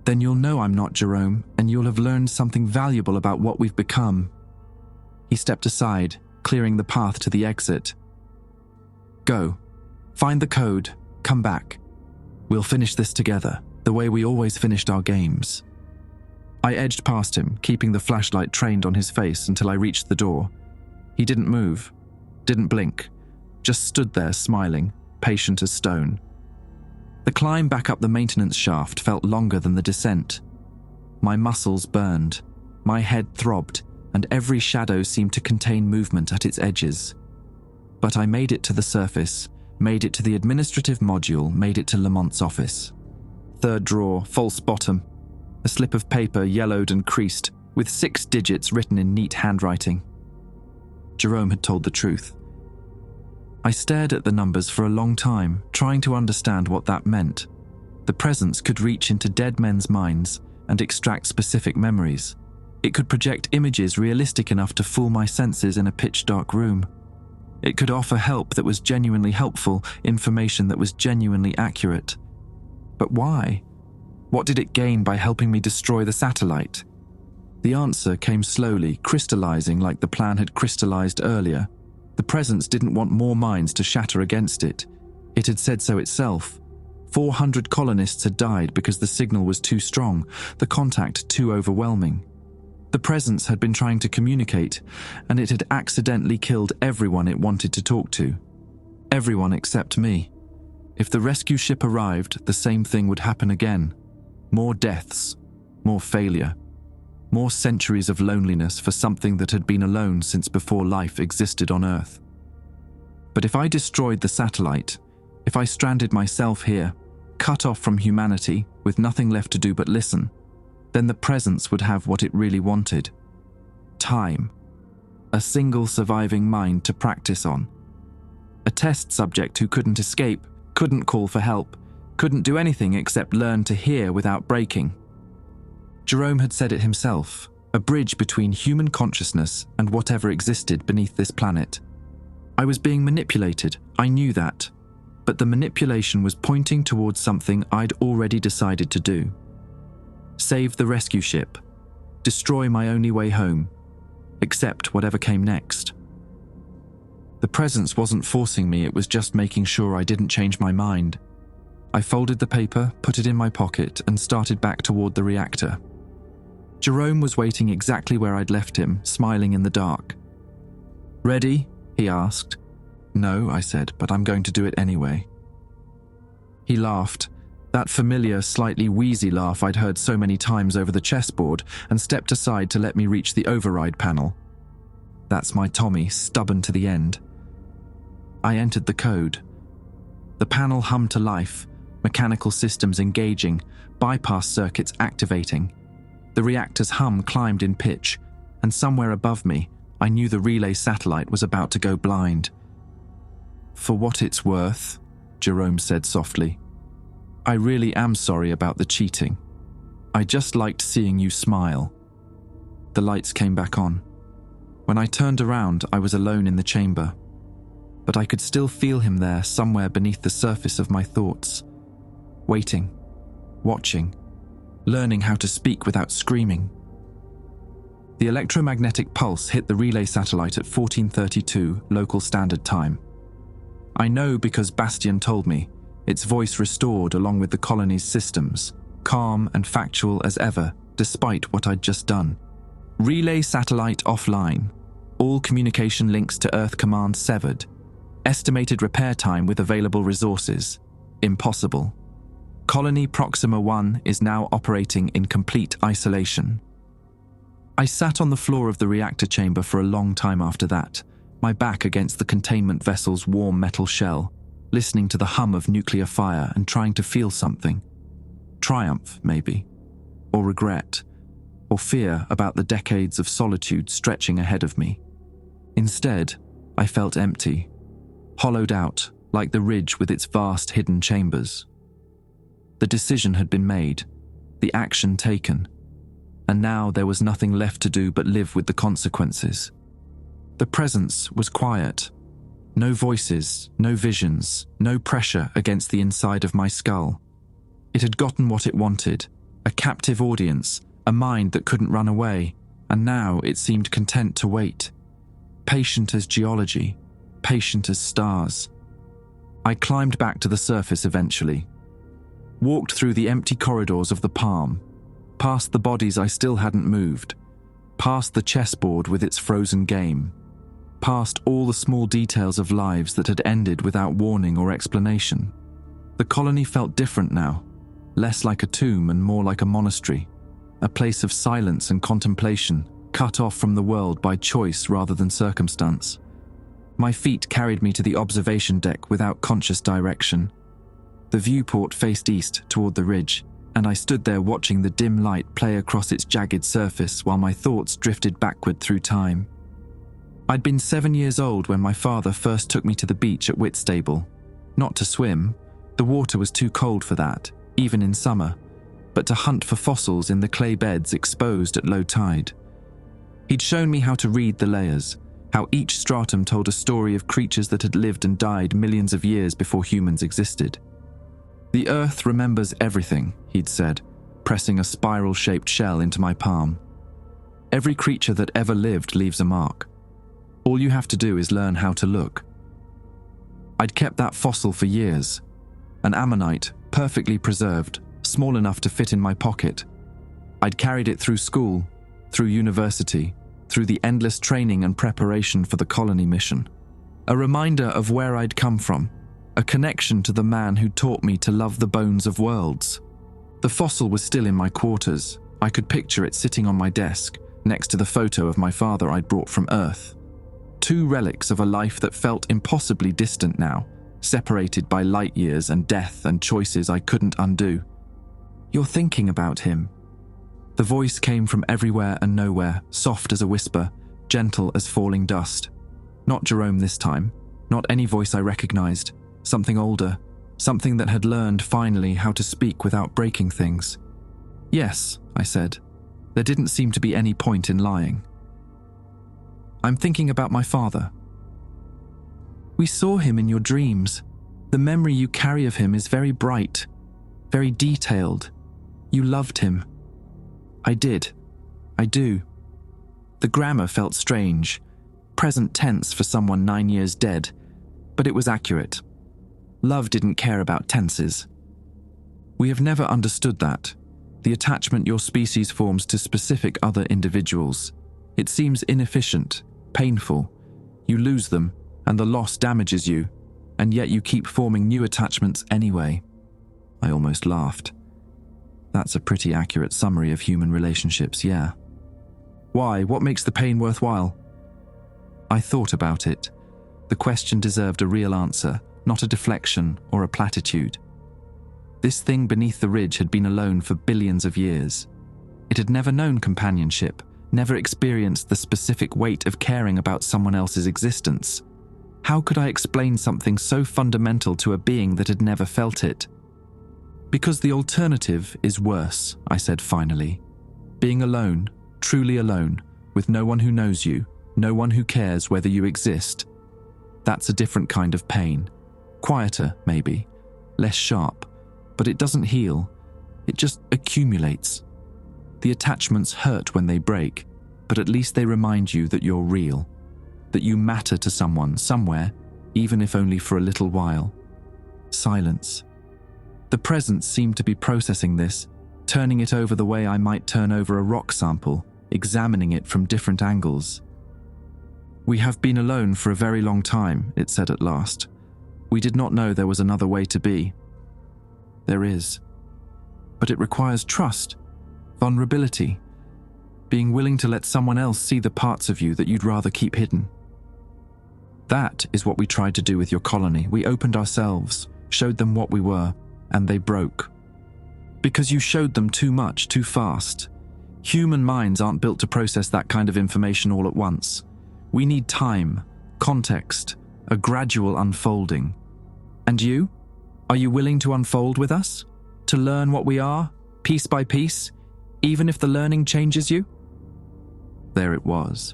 then you'll know I'm not Jerome, and you'll have learned something valuable about what we've become." He stepped aside, clearing the path to the exit. "Go. Find the code. Come back. We'll finish this together, the way we always finished our games." I edged past him, keeping the flashlight trained on his face until I reached the door. He didn't move, didn't blink, just stood there smiling, patient as stone. The climb back up the maintenance shaft felt longer than the descent. My muscles burned, my head throbbed, and every shadow seemed to contain movement at its edges. But I made it to the surface, made it to the administrative module, made it to Lamont's office. 3rd drawer, false bottom. A slip of paper yellowed and creased, with 6 digits written in neat handwriting. Jerome had told the truth. I stared at the numbers for a long time, trying to understand what that meant. The presence could reach into dead men's minds and extract specific memories. It could project images realistic enough to fool my senses in a pitch-dark room. It could offer help that was genuinely helpful, information that was genuinely accurate. But why? What did it gain by helping me destroy the satellite? The answer came slowly, crystallizing like the plan had crystallized earlier. The presence didn't want more minds to shatter against it. It had said so itself. 400 colonists had died because the signal was too strong, the contact too overwhelming. The presence had been trying to communicate, and it had accidentally killed everyone it wanted to talk to. Everyone except me. If the rescue ship arrived, the same thing would happen again. More deaths, more failure, more centuries of loneliness for something that had been alone since before life existed on Earth. But if I destroyed the satellite, if I stranded myself here, cut off from humanity, with nothing left to do but listen, then the presence would have what it really wanted. Time. A single surviving mind to practice on. A test subject who couldn't escape, couldn't call for help, couldn't do anything except learn to hear without breaking. Jerome had said it himself, a bridge between human consciousness and whatever existed beneath this planet. I was being manipulated, I knew that, but the manipulation was pointing towards something I'd already decided to do. Save the rescue ship, destroy my only way home, accept whatever came next. The presence wasn't forcing me, it was just making sure I didn't change my mind. I folded the paper, put it in my pocket, and started back toward the reactor. Jerome was waiting exactly where I'd left him, smiling in the dark. "Ready?" he asked. "No," I said, "but I'm going to do it anyway." He laughed, that familiar, slightly wheezy laugh I'd heard so many times over the chessboard, and stepped aside to let me reach the override panel. That's my Tommy, stubborn to the end. I entered the code. The panel hummed to life, mechanical systems engaging, bypass circuits activating. The reactor's hum climbed in pitch, and somewhere above me, I knew the relay satellite was about to go blind. "For what it's worth," Jerome said softly, "I really am sorry about the cheating. I just liked seeing you smile." The lights came back on. When I turned around, I was alone in the chamber. But I could still feel him there somewhere beneath the surface of my thoughts. Waiting, watching, learning how to speak without screaming. The electromagnetic pulse hit the relay satellite at 14:32 local standard time. I know because Bastian told me, its voice restored along with the colony's systems, calm and factual as ever, despite what I'd just done. Relay satellite offline. All communication links to Earth command severed. Estimated repair time with available resources. Impossible. Colony Proxima 1 is now operating in complete isolation. I sat on the floor of the reactor chamber for a long time after that, my back against the containment vessel's warm metal shell, listening to the hum of nuclear fire and trying to feel something. Triumph, maybe. Or regret. Or fear about the decades of solitude stretching ahead of me. Instead, I felt empty, hollowed out like the ridge with its vast hidden chambers. The decision had been made, the action taken, and now there was nothing left to do but live with the consequences. The presence was quiet. No voices, no visions, no pressure against the inside of my skull. It had gotten what it wanted, a captive audience, a mind that couldn't run away, and now it seemed content to wait. Patient as geology, patient as stars. I climbed back to the surface eventually. Walked through the empty corridors of the palm, past the bodies I still hadn't moved, past the chessboard with its frozen game, past all the small details of lives that had ended without warning or explanation. The colony felt different now, less like a tomb and more like a monastery, a place of silence and contemplation, cut off from the world by choice rather than circumstance. My feet carried me to the observation deck without conscious direction. The viewport faced east toward the ridge, and I stood there watching the dim light play across its jagged surface while my thoughts drifted backward through time. I'd been 7 years old when my father first took me to the beach at Whitstable. Not to swim, the water was too cold for that, even in summer, but to hunt for fossils in the clay beds exposed at low tide. He'd shown me how to read the layers, how each stratum told a story of creatures that had lived and died millions of years before humans existed. "The Earth remembers everything," he'd said, pressing a spiral-shaped shell into my palm. "Every creature that ever lived leaves a mark. All you have to do is learn how to look." I'd kept that fossil for years, an ammonite, perfectly preserved, small enough to fit in my pocket. I'd carried it through school, through university, through the endless training and preparation for the colony mission. A reminder of where I'd come from, a connection to the man who taught me to love the bones of worlds. The fossil was still in my quarters. I could picture it sitting on my desk, next to the photo of my father I'd brought from Earth. Two relics of a life that felt impossibly distant now, separated by light years and death and choices I couldn't undo. "You're thinking about him." The voice came from everywhere and nowhere, soft as a whisper, gentle as falling dust. Not Jerome this time, not any voice I recognized, something older, something that had learned finally how to speak without breaking things. Yes, I said. There didn't seem to be any point in lying. I'm thinking about my father. We saw him in your dreams. The memory you carry of him is very bright, very detailed. You loved him. I did. I do. The grammar felt strange, present tense for someone 9 years dead, but it was accurate. Love didn't care about tenses. We have never understood that, the attachment your species forms to specific other individuals. It seems inefficient, painful. You lose them, and the loss damages you, and yet you keep forming new attachments anyway. I almost laughed. That's a pretty accurate summary of human relationships, yeah. Why? What makes the pain worthwhile? I thought about it. The question deserved a real answer, not a deflection or a platitude. This thing beneath the ridge had been alone for billions of years. It had never known companionship, never experienced the specific weight of caring about someone else's existence. How could I explain something so fundamental to a being that had never felt it? Because the alternative is worse, I said finally. Being alone, truly alone, with no one who knows you, no one who cares whether you exist. That's a different kind of pain. Quieter, maybe, less sharp, but it doesn't heal. It just accumulates. The attachments hurt when they break, but at least they remind you that you're real, that you matter to someone, somewhere, even if only for a little while. Silence. The presence seemed to be processing this, turning it over the way I might turn over a rock sample, examining it from different angles. We have been alone for a very long time, it said at last. We did not know there was another way to be. There is. But it requires trust, vulnerability, being willing to let someone else see the parts of you that you'd rather keep hidden. That is what we tried to do with your colony. We opened ourselves, showed them what we were, and they broke. Because you showed them too much, too fast. Human minds aren't built to process that kind of information all at once. We need time, context, a gradual unfolding. And you? Are you willing to unfold with us? To learn what we are, piece by piece, even if the learning changes you? There it was.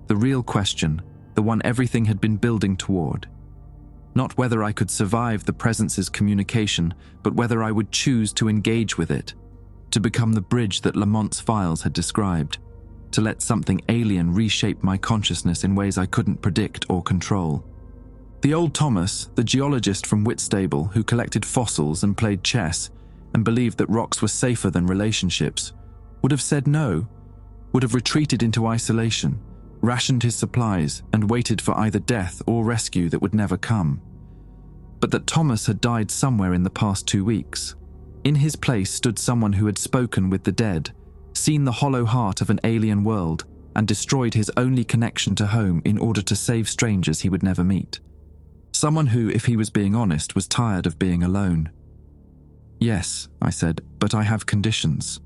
The real question, the one everything had been building toward. Not whether I could survive the presence's communication, but whether I would choose to engage with it, to become the bridge that Lamont's files had described, to let something alien reshape my consciousness in ways I couldn't predict or control. The old Thomas, the geologist from Whitstable who collected fossils and played chess and believed that rocks were safer than relationships, would have said no, would have retreated into isolation, rationed his supplies and waited for either death or rescue that would never come. But that Thomas had died somewhere in the past 2 weeks. In his place stood someone who had spoken with the dead, seen the hollow heart of an alien world, and destroyed his only connection to home in order to save strangers he would never meet. Someone who, if he was being honest, was tired of being alone. Yes, I said, but I have conditions.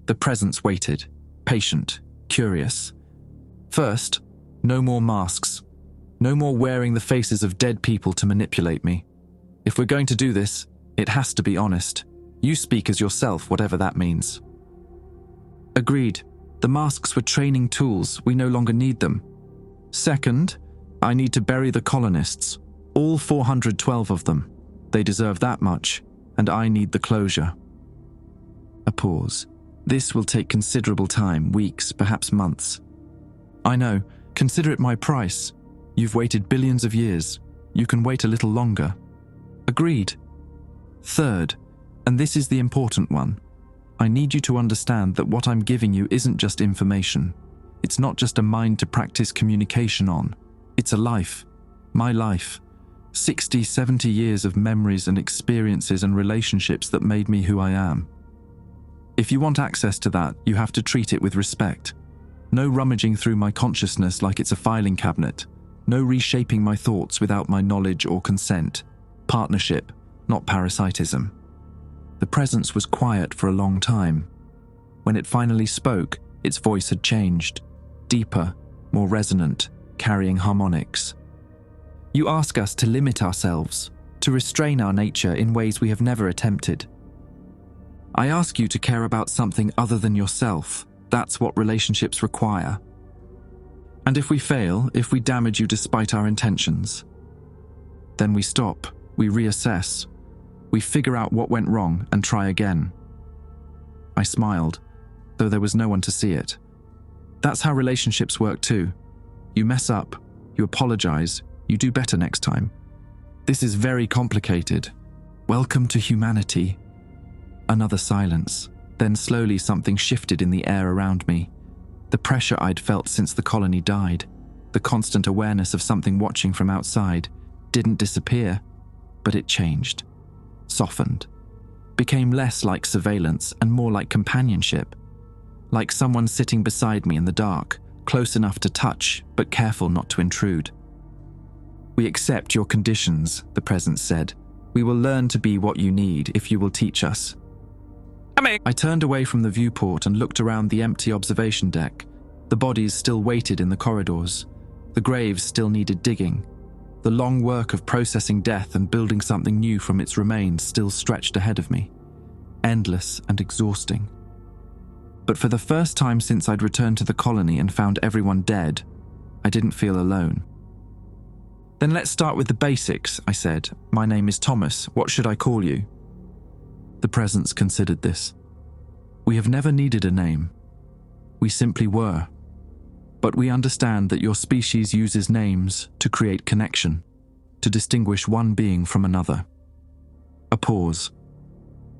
The presence waited, patient, curious. First, no more masks. No more wearing the faces of dead people to manipulate me. If we're going to do this, it has to be honest. You speak as yourself, whatever that means. Agreed. The masks were training tools. We no longer need them. Second, I need to bury the colonists. All 412 of them. They deserve that much, and I need the closure. A pause. This will take considerable time, weeks, perhaps months. I know. Consider it my price. You've waited billions of years. You can wait a little longer. Agreed. Third, and this is the important one, I need you to understand that what I'm giving you isn't just information. It's not just a mind to practice communication on. It's a life. My life. 60, 70 years of memories and experiences and relationships that made me who I am. If you want access to that, you have to treat it with respect. No rummaging through my consciousness like it's a filing cabinet. No reshaping my thoughts without my knowledge or consent. Partnership, not parasitism. The presence was quiet for a long time. When it finally spoke, its voice had changed. Deeper, more resonant, carrying harmonics. You ask us to limit ourselves, to restrain our nature in ways we have never attempted. I ask you to care about something other than yourself. That's what relationships require. And if we fail, if we damage you despite our intentions, then we stop, we reassess, we figure out what went wrong and try again. I smiled, though there was no one to see it. That's how relationships work too. You mess up, you apologize, you do better next time. This is very complicated. Welcome to humanity. Another silence. Then slowly something shifted in the air around me. The pressure I'd felt since the colony died, the constant awareness of something watching from outside, didn't disappear, but it changed, softened, became less like surveillance and more like companionship, like someone sitting beside me in the dark, close enough to touch, but careful not to intrude. We accept your conditions, the presence said. We will learn to be what you need if you will teach us. I turned away from the viewport and looked around the empty observation deck. The bodies still waited in the corridors. The graves still needed digging. The long work of processing death and building something new from its remains still stretched ahead of me. Endless and exhausting. But for the first time since I'd returned to the colony and found everyone dead, I didn't feel alone. Then let's start with the basics, I said. My name is Thomas. What should I call you? The presence considered this. We have never needed a name. We simply were. But we understand that your species uses names to create connection, to distinguish one being from another. A pause.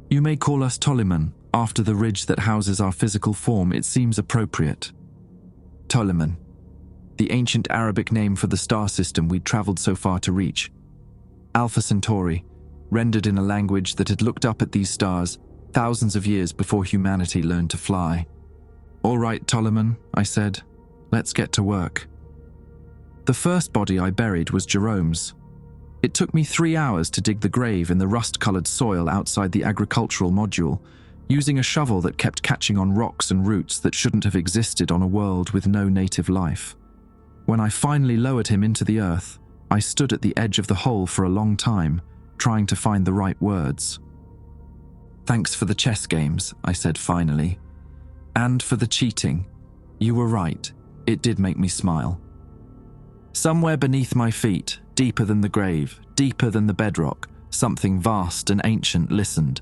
You may call us Ptolemy. After the ridge that houses our physical form, it seems appropriate. Ptolemy, the ancient Arabic name for the star system we'd traveled so far to reach. Alpha Centauri, rendered in a language that had looked up at these stars thousands of years before humanity learned to fly. All right, Ptolemy, I said. Let's get to work. The first body I buried was Jerome's. It took me 3 hours to dig the grave in the rust-colored soil outside the agricultural module, using a shovel that kept catching on rocks and roots that shouldn't have existed on a world with no native life. When I finally lowered him into the earth, I stood at the edge of the hole for a long time, trying to find the right words. Thanks for the chess games, I said finally. And for the cheating. You were right, it did make me smile. Somewhere beneath my feet, deeper than the grave, deeper than the bedrock, something vast and ancient listened.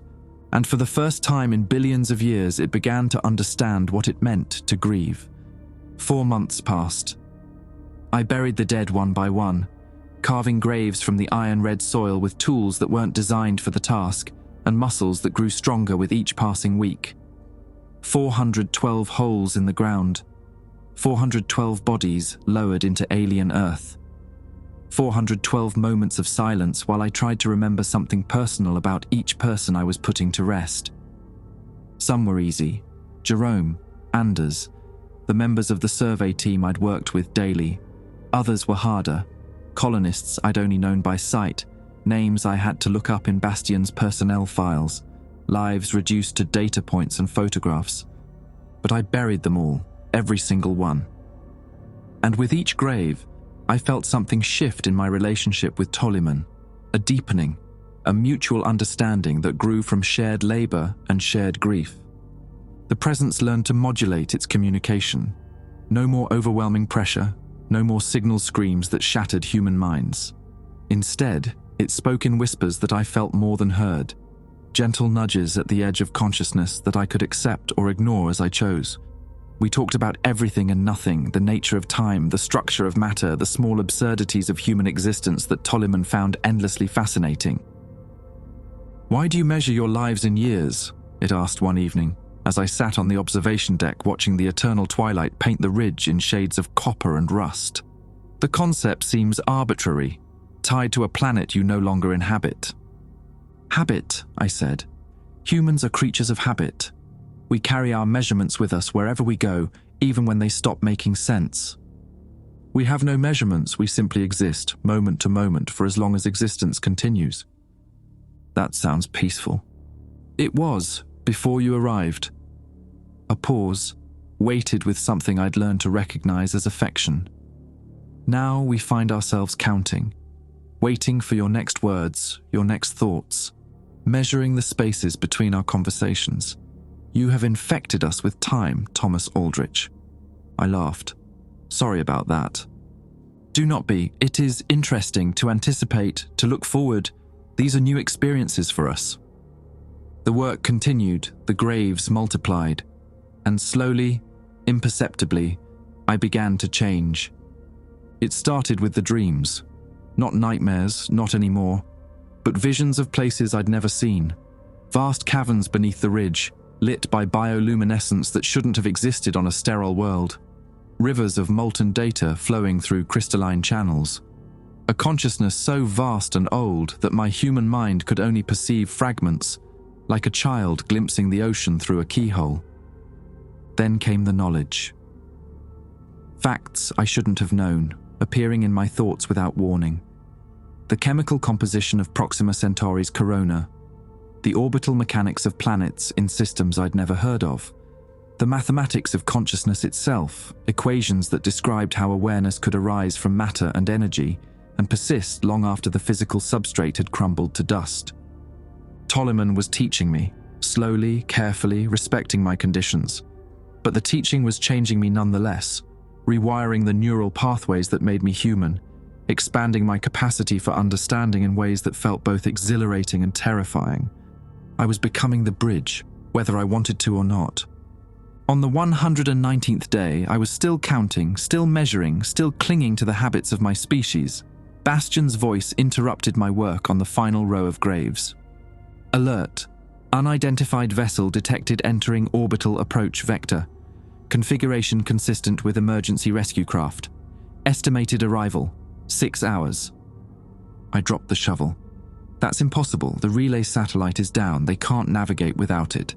And for the first time in billions of years, it began to understand what it meant to grieve. 4 months passed. I buried the dead one by one, carving graves from the iron-red soil with tools that weren't designed for the task, and muscles that grew stronger with each passing week. 412 holes in the ground. 412 bodies lowered into alien Earth. 412 moments of silence while I tried to remember something personal about each person I was putting to rest. Some were easy. Jerome, Anders, the members of the survey team I'd worked with daily. Others were harder. Colonists I'd only known by sight, names I had to look up in Bastion's personnel files, lives reduced to data points and photographs. But I buried them all, every single one. And with each grave, I felt something shift in my relationship with Ptolemy, a deepening, a mutual understanding that grew from shared labor and shared grief. The presence learned to modulate its communication. No more overwhelming pressure, no more signal screams that shattered human minds. Instead, it spoke in whispers that I felt more than heard, gentle nudges at the edge of consciousness that I could accept or ignore as I chose. We talked about everything and nothing, the nature of time, the structure of matter, the small absurdities of human existence that Ptolemy found endlessly fascinating. "Why do you measure your lives in years?" it asked one evening, as I sat on the observation deck watching the eternal twilight paint the ridge in shades of copper and rust. "The concept seems arbitrary, tied to a planet you no longer inhabit." "Habit," I said. "Humans are creatures of habit. We carry our measurements with us wherever we go, even when they stop making sense. We have no measurements, we simply exist, moment to moment, for as long as existence continues." That sounds peaceful. It was, before you arrived. A pause, weighted with something I'd learned to recognize as affection. Now we find ourselves counting, waiting for your next words, your next thoughts, measuring the spaces between our conversations. You have infected us with time, Thomas Aldrich. I laughed. Sorry about that. Do not be. It is interesting to anticipate, to look forward. These are new experiences for us. The work continued, the graves multiplied, and slowly, imperceptibly, I began to change. It started with the dreams. Not nightmares, not anymore, but visions of places I'd never seen. Vast caverns beneath the ridge, lit by bioluminescence that shouldn't have existed on a sterile world. Rivers of molten data flowing through crystalline channels. A consciousness so vast and old that my human mind could only perceive fragments, like a child glimpsing the ocean through a keyhole. Then came the knowledge. Facts I shouldn't have known, appearing in my thoughts without warning. The chemical composition of Proxima Centauri's corona, the orbital mechanics of planets in systems I'd never heard of, the mathematics of consciousness itself, equations that described how awareness could arise from matter and energy and persist long after the physical substrate had crumbled to dust. Tolliman was teaching me, slowly, carefully, respecting my conditions. But the teaching was changing me nonetheless, rewiring the neural pathways that made me human, expanding my capacity for understanding in ways that felt both exhilarating and terrifying. I was becoming the bridge, whether I wanted to or not. On the 119th day, I was still counting, still measuring, still clinging to the habits of my species. Bastian's voice interrupted my work on the final row of graves. Alert. Unidentified vessel detected entering orbital approach vector. Configuration consistent with emergency rescue craft. Estimated arrival, 6 hours. I dropped the shovel. That's impossible. The relay satellite is down. They can't navigate without it.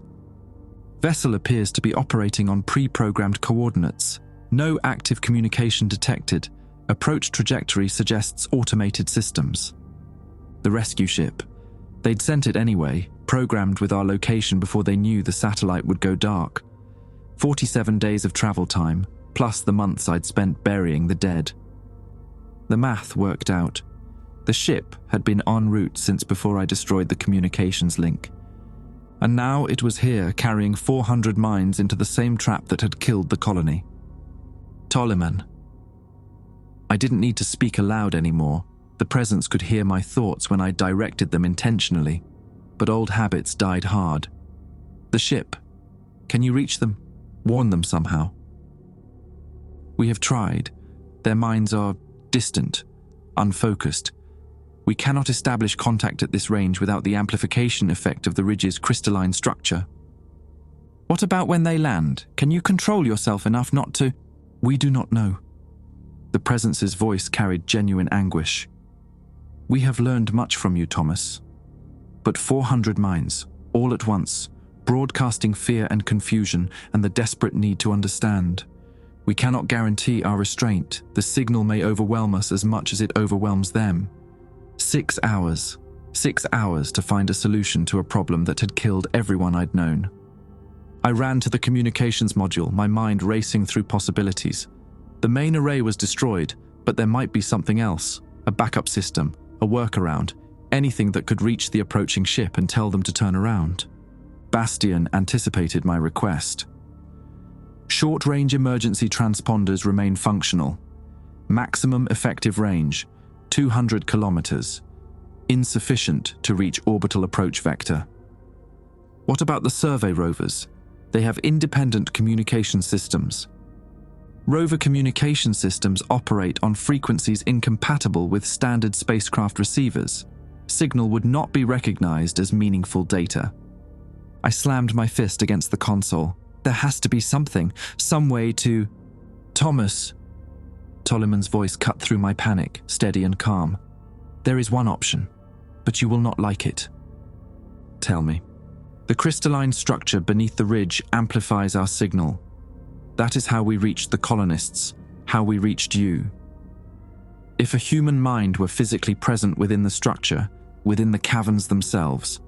Vessel appears to be operating on pre-programmed coordinates. No active communication detected. Approach trajectory suggests automated systems. The rescue ship. They'd sent it anyway, programmed with our location before they knew the satellite would go dark. 47 days of travel time, plus the months I'd spent burying the dead. The math worked out. The ship had been en route since before I destroyed the communications link. And now it was here carrying 400 mines into the same trap that had killed the colony. Tolliman. I didn't need to speak aloud anymore. The presence could hear my thoughts when I directed them intentionally, but old habits died hard. The ship. Can you reach them? Warn them somehow. We have tried. Their minds are distant, unfocused. We cannot establish contact at this range without the amplification effect of the ridge's crystalline structure. What about when they land? Can you control yourself enough not to? We do not know. The presence's voice carried genuine anguish. We have learned much from you, Thomas. But 400 minds, all at once, broadcasting fear and confusion and the desperate need to understand. We cannot guarantee our restraint. The signal may overwhelm us as much as it overwhelms them. 6 hours. 6 hours to find a solution to a problem that had killed everyone I'd known. I ran to the communications module, my mind racing through possibilities. The main array was destroyed, but there might be something else, a backup system, a workaround, anything that could reach the approaching ship and tell them to turn around. Bastian anticipated my request. Short-range emergency transponders remain functional. Maximum effective range, 200 kilometers. Insufficient to reach orbital approach vector. What about the survey rovers? They have independent communication systems. Rover communication systems operate on frequencies incompatible with standard spacecraft receivers. Signal would not be recognized as meaningful data. I slammed my fist against the console. There has to be something, some way to... Thomas. Tolliman's voice cut through my panic, steady and calm. There is one option, but you will not like it. Tell me. The crystalline structure beneath the ridge amplifies our signal. That is how we reached the colonists, how we reached you. If a human mind were physically present within the structure, within the caverns themselves,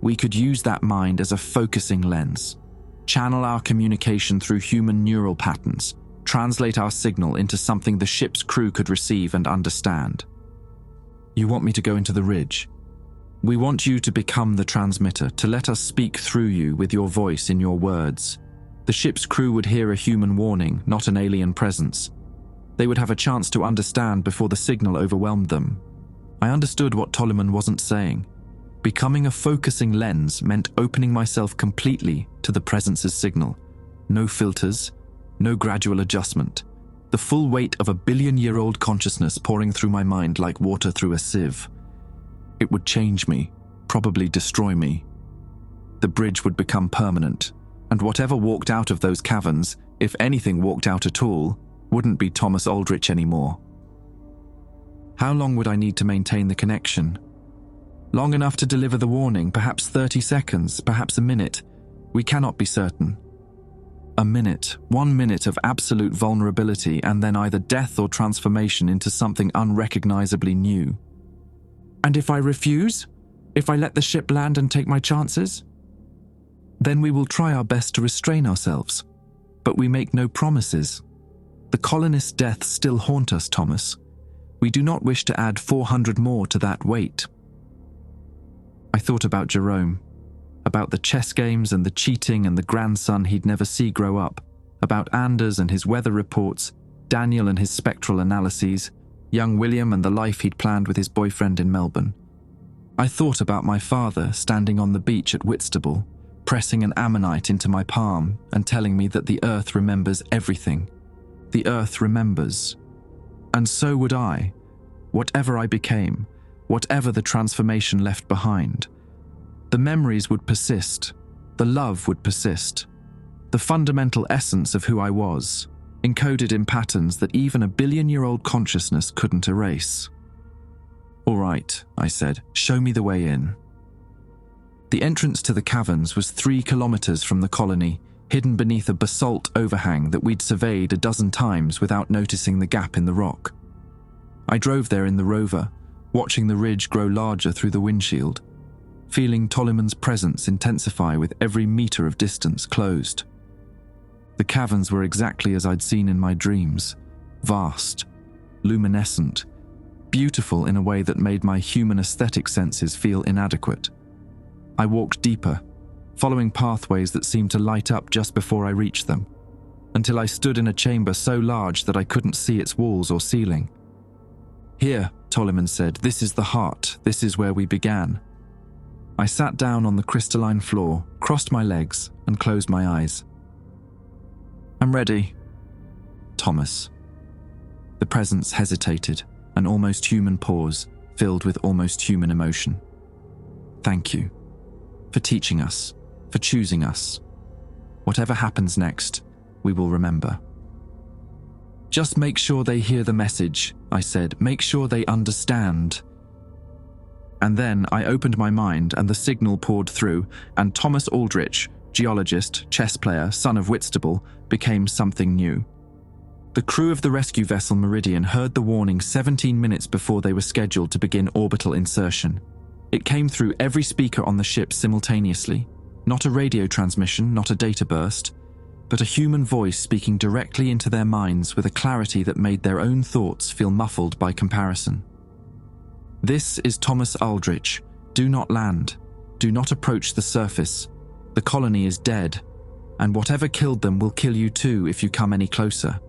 we could use that mind as a focusing lens. channel our communication through human neural patterns, translate our signal into something the ship's crew could receive and understand. You want me to go into the ridge? We want you to become the transmitter, to let us speak through you with your voice in your words. The ship's crew would hear a human warning, not an alien presence. They would have a chance to understand before the signal overwhelmed them. I understood what Tolliman wasn't saying. Becoming a focusing lens meant opening myself completely to the presence's signal. No filters, no gradual adjustment. The full weight of a billion-year-old consciousness pouring through my mind like water through a sieve. It would change me, probably destroy me. The bridge would become permanent, and whatever walked out of those caverns, if anything walked out at all, wouldn't be Thomas Aldrich anymore. How long would I need to maintain the connection? Long enough to deliver the warning, perhaps 30 seconds, perhaps a minute. We cannot be certain. A minute, 1 minute of absolute vulnerability, and then either death or transformation into something unrecognizably new. And if I refuse? If I let the ship land and take my chances? Then we will try our best to restrain ourselves. But we make no promises. The colonists' deaths still haunt us, Thomas. We do not wish to add 400 more to that weight. I thought about Jerome, about the chess games and the cheating and the grandson he'd never see grow up, about Anders and his weather reports, Daniel and his spectral analyses, young William and the life he'd planned with his boyfriend in Melbourne. I thought about my father standing on the beach at Whitstable, pressing an ammonite into my palm and telling me that the earth remembers everything. The earth remembers. And so would I, whatever I became, whatever the transformation left behind. The memories would persist, the love would persist, the fundamental essence of who I was, encoded in patterns that even a billion-year-old consciousness couldn't erase. All right, I said, show me the way in. The entrance to the caverns was 3 kilometers from the colony, hidden beneath a basalt overhang that we'd surveyed a dozen times without noticing the gap in the rock. I drove there in the rover, watching the ridge grow larger through the windshield, feeling Tolliman's presence intensify with every meter of distance closed. The caverns were exactly as I'd seen in my dreams, vast, luminescent, beautiful in a way that made my human aesthetic senses feel inadequate. I walked deeper, following pathways that seemed to light up just before I reached them, until I stood in a chamber so large that I couldn't see its walls or ceiling. Here, Tolliman said, this is the heart, this is where we began. I sat down on the crystalline floor, crossed my legs, and closed my eyes. I'm ready, Thomas. The presence hesitated, an almost human pause, filled with almost human emotion. Thank you, for teaching us, for choosing us. Whatever happens next, we will remember. Just make sure they hear the message, I said. Make sure they understand. And then I opened my mind and the signal poured through, and Thomas Aldrich, geologist, chess player, son of Whitstable, became something new. The crew of the rescue vessel Meridian heard the warning 17 minutes before they were scheduled to begin orbital insertion. It came through every speaker on the ship simultaneously. Not a radio transmission, not a data burst, but a human voice speaking directly into their minds with a clarity that made their own thoughts feel muffled by comparison. This is Thomas Aldrich. Do not land. Do not approach the surface. The colony is dead, and whatever killed them will kill you too if you come any closer.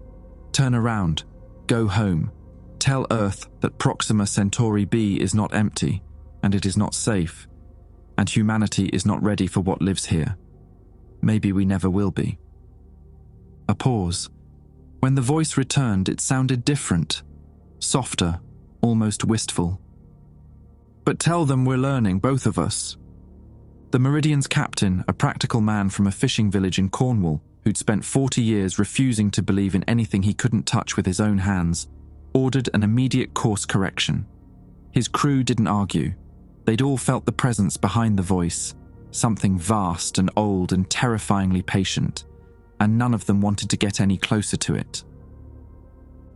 Turn around. Go home. Tell Earth that Proxima Centauri b is not empty, and it is not safe, and humanity is not ready for what lives here. Maybe we never will be. A pause. When the voice returned, it sounded different, softer, almost wistful. But tell them we're learning, both of us. The Meridian's captain, a practical man from a fishing village in Cornwall, who'd spent 40 years refusing to believe in anything he couldn't touch with his own hands, ordered an immediate course correction. His crew didn't argue. They'd all felt the presence behind the voice, something vast and old and terrifyingly patient, and none of them wanted to get any closer to it.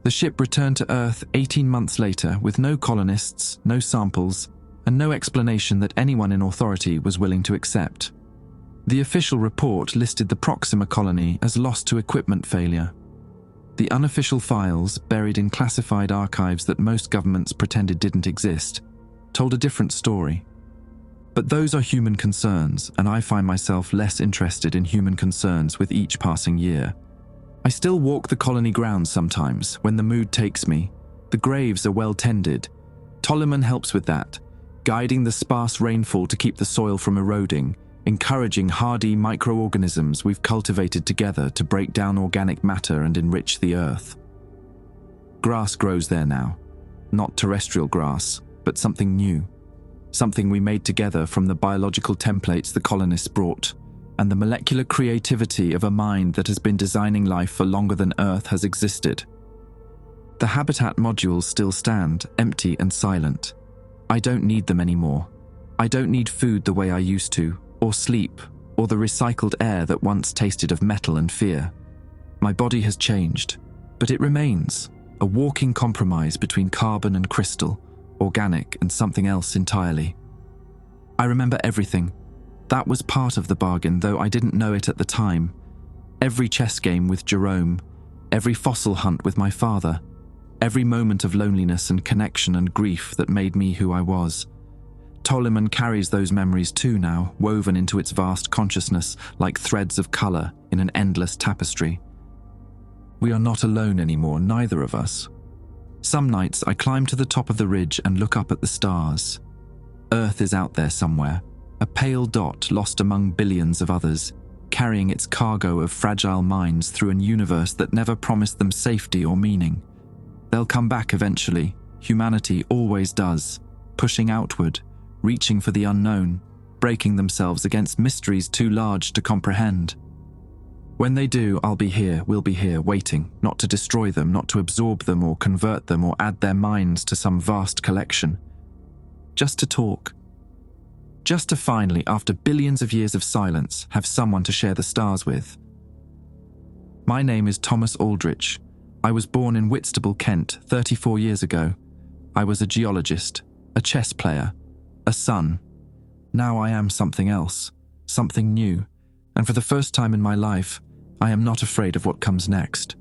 The ship returned to Earth 18 months later with no colonists, no samples, and no explanation that anyone in authority was willing to accept. The official report listed the Proxima colony as lost to equipment failure. The unofficial files, buried in classified archives that most governments pretended didn't exist, told a different story. But those are human concerns, and I find myself less interested in human concerns with each passing year. I still walk the colony grounds sometimes, when the mood takes me. The graves are well tended. Tolliman helps with that, guiding the sparse rainfall to keep the soil from eroding, encouraging hardy microorganisms we've cultivated together to break down organic matter and enrich the earth. Grass grows there now. Not terrestrial grass, but something new. Something we made together from the biological templates the colonists brought, and the molecular creativity of a mind that has been designing life for longer than Earth has existed. The habitat modules still stand, empty and silent. I don't need them anymore. I don't need food the way I used to, or sleep, or the recycled air that once tasted of metal and fear. My body has changed, but it remains, a walking compromise between carbon and crystal, organic and something else entirely. I remember everything. That was part of the bargain, though I didn't know it at the time. Every chess game with Jerome, every fossil hunt with my father, every moment of loneliness and connection and grief that made me who I was. Tolliman carries those memories too now, woven into its vast consciousness like threads of colour in an endless tapestry. We are not alone anymore, neither of us. Some nights I climb to the top of the ridge and look up at the stars. Earth is out there somewhere, a pale dot lost among billions of others, carrying its cargo of fragile minds through an universe that never promised them safety or meaning. They'll come back eventually. Humanity always does, pushing outward, reaching for the unknown, breaking themselves against mysteries too large to comprehend. When they do, I'll be here, we'll be here, waiting, not to destroy them, not to absorb them or convert them or add their minds to some vast collection. Just to talk. Just to finally, after billions of years of silence, have someone to share the stars with. My name is Thomas Aldrich. I was born in Whitstable, Kent, 34 years ago. I was a geologist, a chess player, a son. Now I am something else, something new, and for the first time in my life, I am not afraid of what comes next.